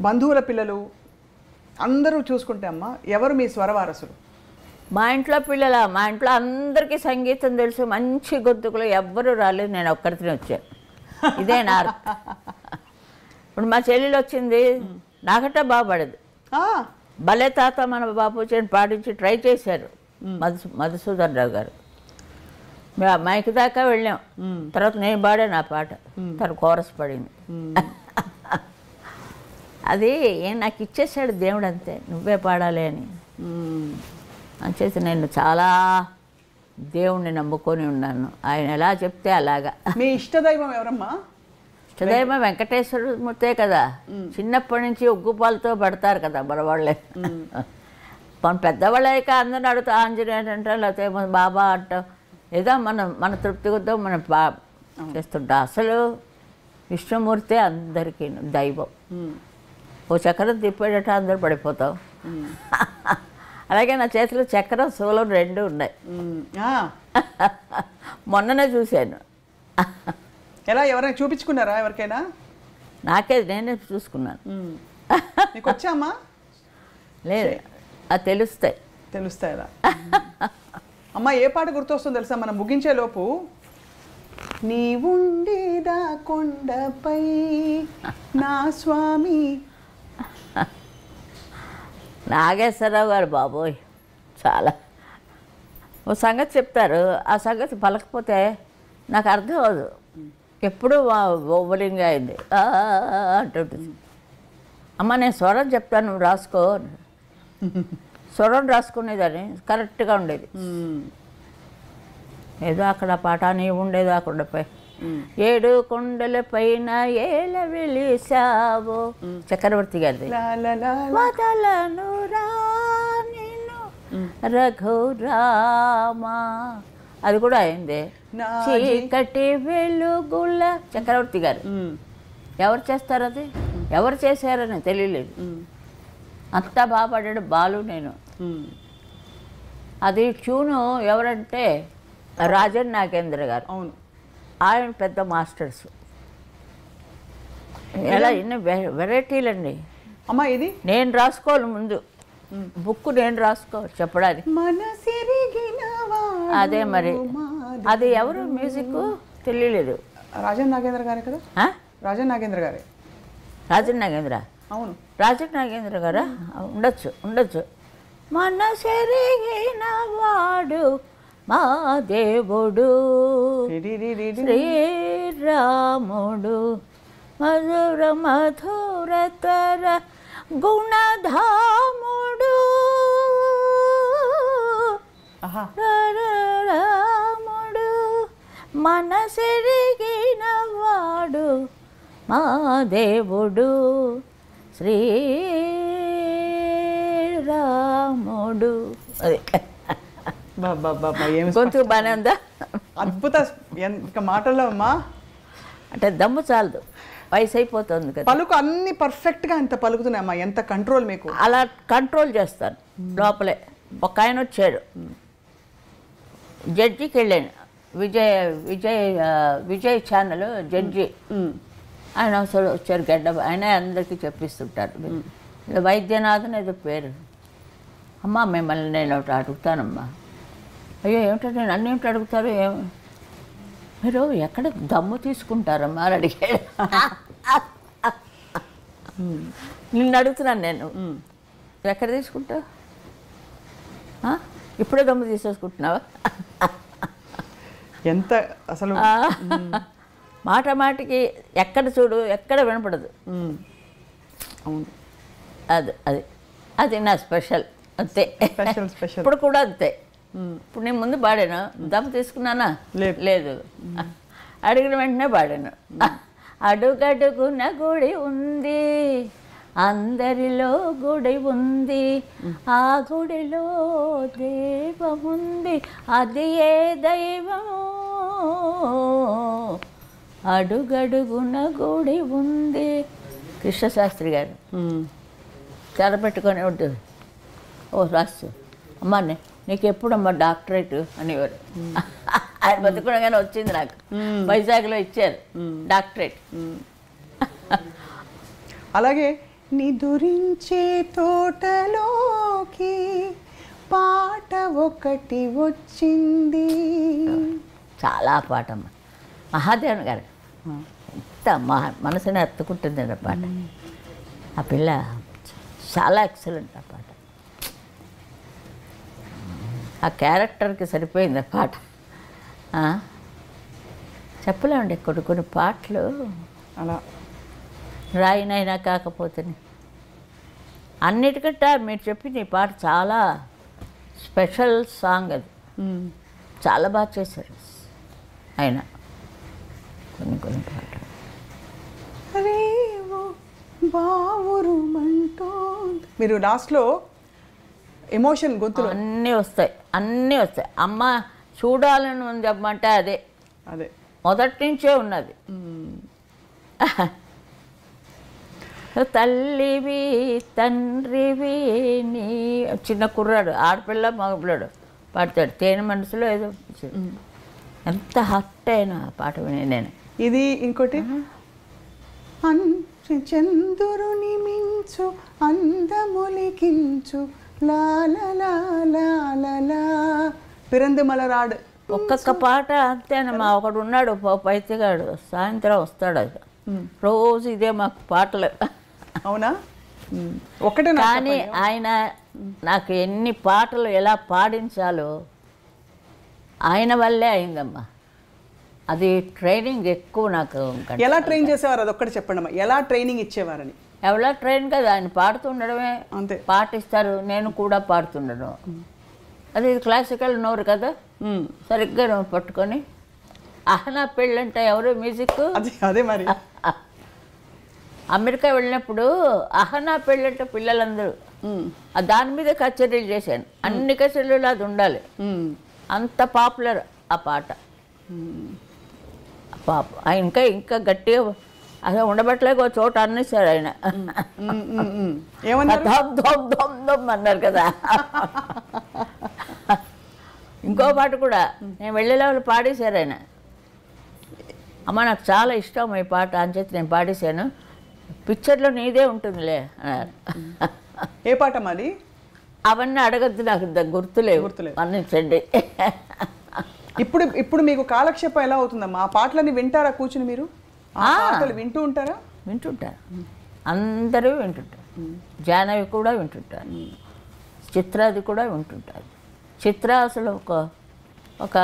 బంధువుల పిల్లలు అందరూ చూసుకుంటే అమ్మ ఎవరు మీ స్వరవారసులు? మా ఇంట్లో మా ఇంట్లో అందరికీ సంగీతం తెలుసు. మంచి గొంతుకులు ఎవ్వరూ రాలేదు, నేను ఒక్కరితోనే వచ్చాను. ఇదే నా ఇప్పుడు మా చెల్లెలు వచ్చింది, నాకంటే బాగా పడదు. భలే తాత మన బాపూజీని పాటించి ట్రై చేశారు మధుసూదన్ రావు గారు. మేము మైక్ దాకా వెళ్ళాం. తర్వాత నేను పాడాను ఆ పాట, తను కోరస్ పడింది. అది నాకు ఇచ్చేసాడు దేవుడు, అంతే, నువ్వే పాడాలి అని. అంచేసి నేను చాలా దేవుణ్ణి నమ్ముకొని ఉన్నాను. ఆయన ఎలా చెప్తే అలాగా. మీ ఇష్టదైవం ఎవరమ్మా? ఇష్టదైవం వెంకటేశ్వరమూర్తే కదా. చిన్నప్పటి నుంచి ఉగ్గుపాలతో పడతారు కదా మనవాళ్ళే. మన పెద్దవాళ్ళక అందరిని అడుగుతా ఆంజనేయుడు అంటాం, లేకపోతే బాబా అంటాం. ఏదో మన తృప్తి కొద్దో మనం చేస్తుంటాం. అసలు విష్ణుమూర్తే అందరికీ దైవం. ఓ చక్రం తిప్పేటట్టు అందరూ పడిపోతాం. అలాగే నా చేతిలో చక్రం శూలం రెండు ఉన్నాయి. మొన్ననే చూశాను. ఎలా, ఎవరైనా చూపించుకున్నారా ఎవరికైనా? నేనే చూసుకున్నాను. నీకు వచ్చామా? లేదు, అది తెలుస్తాయి అలా. అమ్మ ఏ పాట గుర్తొస్తుందో తెలుసా మనం ముగించే లోపు? నీ ఉండేదా కొండపై నా స్వామి. నాగేశ్వరరావు గారు బాబోయ్, చాలా ఓ సంగతి చెప్తారు. ఆ సంగతి పలకపోతే నాకు అర్థం అవ్వదు. ఎప్పుడూ ఓవలింగ్ అయింది అంటుంటుంది. అమ్మ నేను స్వరం చెప్తాను, నువ్వు రాసుకో. స్వరం రాసుకునేదాన్ని, కరెక్ట్గా ఉండేది. ఏదో అక్కడ పాట నీ ఉండేది ఆ కొండపై, 7 కొండల పైన ఏల వెలిసావో, చక్రవర్తి గారిది. వదలను రా నిన్ను రఘురామా, అది కూడా అయింది. చీకటి వెలుగుల, చక్రవర్తి గారు. ఎవరు చేస్తారు అది? ఎవరు చేశారని తెలియలేదు. అంతా బాగా పాడాడు బాలు. నేను అది ట్యూను ఎవరంటే రాజన్ నాగేంద్ర గారు. అవును, ఆయన పెద్ద మాస్టర్స్. ఎలా ఇన్ని వెరైటీలండి. అమ్మా ఇది నేను రాసుకోవాలి ముందు, బుక్ నేను రాసుకోవాలి చెప్పడానికి. అదే మరి అది ఎవరు మ్యూజిక్ తెలియలేదు. రాజన్ నాగేంద్ర గారే కదా? రాజన్ నాగేంద్ర గారే. రాజన్ నాగేంద్ర, అవును రాజన్ నాగేంద్ర గారా? ఉండొచ్చు. మనసెరిగిన వాడు మా దేవుడు శ్రీరాముడు మధుర మధురతర గుణధాముడు రాముడు మనసెరిగిన వాడు మా దేవుడు శ్రీరాముడు. అదే గొంతు బాగానే ఉందా? అద్భుత ఇంకా మాటల్లో అమ్మా. అంటే దమ్ము చాలదు, వయసు అయిపోతుంది కదా. పలుకు అన్ని పర్ఫెక్ట్గా ఎంత పలుకుతున్నాయమ్మా, ఎంత కంట్రోల్ మీకు? అలా కంట్రోల్ చేస్తాను లోపలే. ఒక ఆయన వచ్చాడు, జడ్జికి వెళ్ళాను, విజయ్ ఛానల్ జడ్జి. ఆయన వచ్చారు గడ్డ, ఆయన అందరికీ చెప్పిస్తుంటారు. వైద్యనాథన్ ఏదో పేరు. అమ్మా మిమ్మల్ని నేను ఒకటి అడుగుతానమ్మా. అయ్యో ఏమిటంటే నేను అన్నీ ఏమిటి అడుగుతారు, మీరు ఎక్కడ దమ్ము తీసుకుంటారమ్మా అని అడిగాడు. నిన్ను అడుగుతున్నాను నేను, ఎక్కడ తీసుకుంటావు? ఇప్పుడే దమ్ము తీసేసుకుంటున్నావా? ఎంత అసలు మాటికి ఎక్కడ చూడు ఎక్కడ వినపడదు. అవును, అది నా స్పెషల్, అంతే. ఇప్పుడు కూడా అంతే. ఇప్పుడు నేను ముందు పాడాను, దమ్ము తీసుకున్నానా? లేదు. అడిగిన వెంటనే పాడాను. అడుగడుగున గుడి ఉంది, అందరిలో గుడి ఉంది, ఆ గుడిలో దైవముంది, అది ఏ దైవము, అడుగడుగున గుడి ఉంది. కృష్ణశాస్త్రి గారు తెరపెట్టుకొని ఉంటుంది. ఓ రాసు అమ్మా నీకు ఎప్పుడమ్మా డాక్టరేట్ అనేవారు. ఆయన బతుకునగానే వచ్చింది నాకు. వైజాగ్లో ఇచ్చారు డాక్టరేట్. అలాగే నిదురించే తోటలోకి పాట ఒకటి వచ్చింది. చాలా పాట అమ్మ, మహాదేవన్ గారు ఎంత మనసుని ఎత్తుకుంటుంది ఆ పాట. ఆ పిల్ల చాలా ఎక్సలెంట్ ఆ పాట. ఆ క్యారెక్టర్కి సరిపోయింది ఆ పాట. చెప్పలేమండి కొన్ని పాటలు అలా రాయినైనా కాకపోతే. అన్నిటికంటే మీరు చెప్పింది ఈ పాట చాలా స్పెషల్ సాంగ్. అది చాలా బాగా చేశారు ఆయన కొన్ని పాటలు. మీరు లాస్ట్లో ఎమోషన్ గొంతులు అన్నీ వస్తాయి. అమ్మ చూడాలని ఉంది అమ్మంటే అదే మొదటి నుంచే ఉన్నది. తల్లివి తండ్రివి నీ చిన్న కుర్రాడు, ఆడపిల్ల మగపిల్లాడు పాడతాడు. తేనె మనసులో ఏదో ఎంత హర్ట్ అయినా పాట విని నేను. ఇది ఇంకోటి చంద్రుని మించు అందములికించు లాలా పిరంది మలరాడు. ఒక్కొక్క పాట అంతేనమ్మా. ఒకడు ఉన్నాడు పైతిగాడు, సాయంత్రం వస్తాడు. అది రోజు ఇదే మాకు పాటలు. అవునా? ఒకటే. కానీ ఆయన నాకు ఎన్ని పాటలు ఎలా పాడించాలో ఆయన వల్లే అయిందమ్మా. అది ట్రైనింగ్ ఎక్కువ నాకు. ఎలా ట్రైన్ చేసేవారు అది ఒక్కటి చెప్పండి అమ్మా, ఎలా ట్రైనింగ్ ఇచ్చేవారని? ఎవరా ట్రైన్ కదా, ఆయన పాడుతుండడమే. అంతే, పాటిస్తారు, నేను కూడా పాడుతుండడం. అది క్లాసికల్ నోరు కదా, సరిగ్గా పట్టుకొని. అహనా పెళ్ళంటే ఎవరు మ్యూజిక్? అదే మరి. అమెరికా వెళ్ళినప్పుడు అహనా పెళ్ళంటే పిల్లలందరూ దాని మీద కచేరీలు చేశాను. అన్ని కచేరీలు అది ఉండాలి, అంత పాపులర్ ఆ పాట. పాప ఇంకా గట్టిగా అసలు ఉండబట్టలేక ఒక చోట అన్నేసారు ఆయన. అన్నారు కదా. ఇంకో పాట కూడా నేను వెళ్ళేవాళ్ళు పాడేశారు ఆయన. అమ్మ నాకు చాలా ఇష్టం ఈ పాట అని చెప్పి నేను పాడేశాను. పిక్చర్లో నీదే ఉంటుందిలే అన్నారు. ఏ పాట మాది? అవన్నీ అడగద్దు, నాకు గుర్తులేవు. మన్నించండి. ఇప్పుడు మీకు కాలక్షేపం ఎలా అవుతుందమ్మా? ఆ పాటలన్నీ వింటారా కూర్చుని మీరు? ఆ పాటలు వింటూ ఉంటారా? వింటుంటారు, అందరూ వింటుంటారు. జానవి కూడా వింటుంటారు, చిత్రాది కూడా వింటుంటారు. చిత్ర అసలు ఒక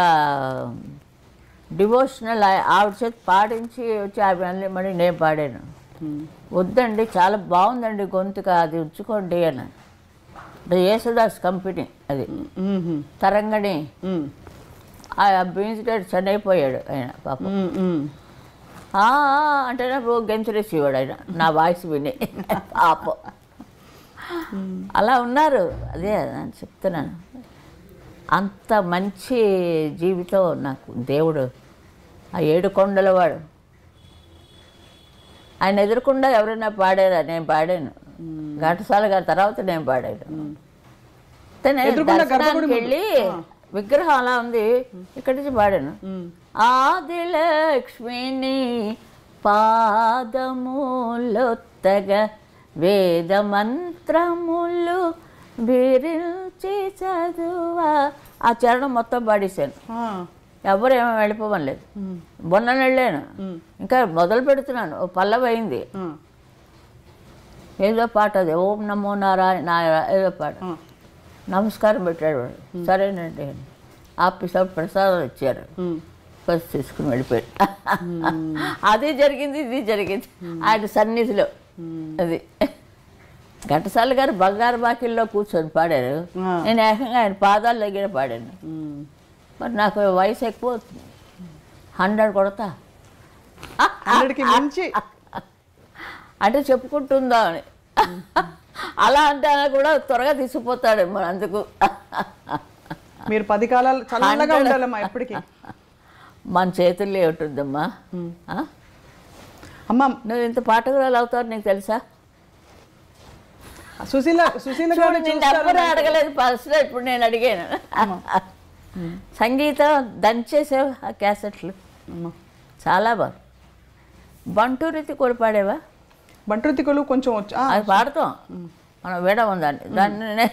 డివోషనల్ ఆవిడ చేతి పాడించి వచ్చి అవన్నీ మళ్ళీ నేను పాడాను. వద్దండి చాలా బాగుందండి గొంతుక, అది ఉంచుకోండి అన్నాను. యేసుదాస్ కంపెనీ అది, తరంగణి. ఆ మ్యూజిక్ చనిపోయాడు ఆయన పాపం. అంటేనే గెంతులేసేవాడు ఆయన నా వాయిస్ విని పాపం. అలా ఉన్నారు. అదే అని చెప్తున్నాను, అంత మంచి జీవితం నాకు దేవుడు. ఆ 7 కొండల వాడు ఆయన ఎదురకుండా ఎవరైనా పాడారా? నేను పాడాను. ఘంటసాల గారి తర్వాత నేను పాడాను. దర్శనానికి వెళ్ళి విగ్రహం అలా ఉంది, ఇక్కడి నుంచి పాడాను. ఆదిలక్ష్మిని పాదములొత్తగా వేద మంత్రములు విరించి చదువా, ఆ చరణం మొత్తం పాడేశాను. ఎవరు ఏమో వెళ్ళిపోవలేదు. మొన్న వెళ్ళాను, ఇంకా మొదలు పెడుతున్నాను. పల్లవి అయింది, ఏదో పాట అది, ఓం నమో నారాయణ ఏదో పాట. నమస్కారం పెట్టాడు వాడు. సరేనండి ఆఫీసర్ ప్రసాదం ఇచ్చారు, ఫస్ట్ తీసుకుని వెళ్ళిపోయాడు. అది జరిగింది, ఇది జరిగింది ఆయన సన్నిధిలో. అది ఘంటసాల గారు బంగారు బాకిల్లో కూర్చొని పాడారు, నేను ఏకంగా ఆయన పాదాల దగ్గర పాడాను. మరి నాకు వయసు ఎక్కువ అవుతుంది, 100 కొడతా అంటే చెప్పుకుంటుందా అని. అలా అంటే కూడా త్వరగా తీసుకుపోతాడేమో. అందుకు మీరు 10 కాలాలు చల్లగా ఉండాలమ్మా ఎప్పటికీ. మన చేతుల్లో ఉంటుందమ్మా. అమ్మా నువ్వు ఇంత పాటకురాలు అవుతావు నీకు తెలుసా? సుశీల గారు ఎవరు అడగలేదు ఫస్ట్, ఇప్పుడు నేను అడిగాను. సంగీతం దంచేసావు ఆ క్యాసెట్లు, చాలా బాగా. బంటూరితి కూడా పాడేవా? బంటూరితికలు కొంచెం అది పాడతాం మనం, వేడ ఉందండి దాన్ని.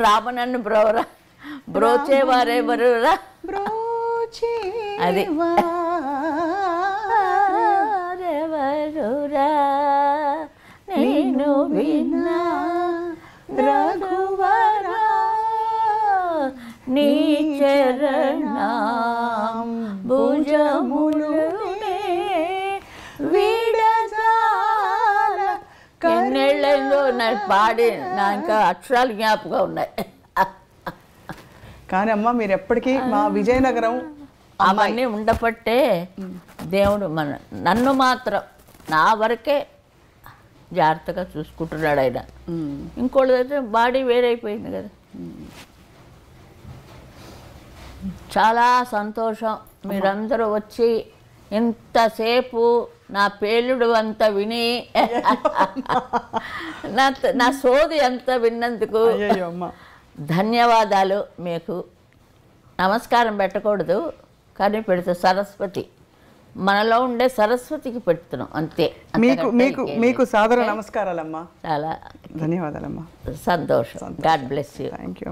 రామనన్ను బ్రోవరా బ్రోచేవారెవరురా, అది ఎవరురా నేను విన్నా రఘువరా నీ చరణం భుజములునే విడజాల. ఎన్నేళ్ళైందో నాకు పాడి, నా ఇంకా అక్షరాలు జ్ఞాపకం ఉన్నాయి. కానీ అమ్మ మీరు ఎప్పటికీ మా విజయనగరం అవన్నీ ఉండబట్టే దేవుడు నన్ను మాత్రం నా వరకే జాగ్రత్తగా చూసుకుంటున్నాడు ఆయన. ఇంకోళ్ళైతే బాడీ వేరైపోయింది కదా. చాలా సంతోషం మీరందరూ వచ్చి ఇంతసేపు నా పేలుడు అంతా విని నా సోది అంతా విన్నందుకు ధన్యవాదాలు. మీకు నమస్కారం పెట్టకూడదు కానీ పెడితే సరస్వతి, మనలో ఉండే సరస్వతికి పెడుతున్నాం అంతే. మీకు సాదర నమస్కారాలమ్మా, చాలా ధన్యవాదాలమ్మా, సంతోషం. God bless you. Thank you.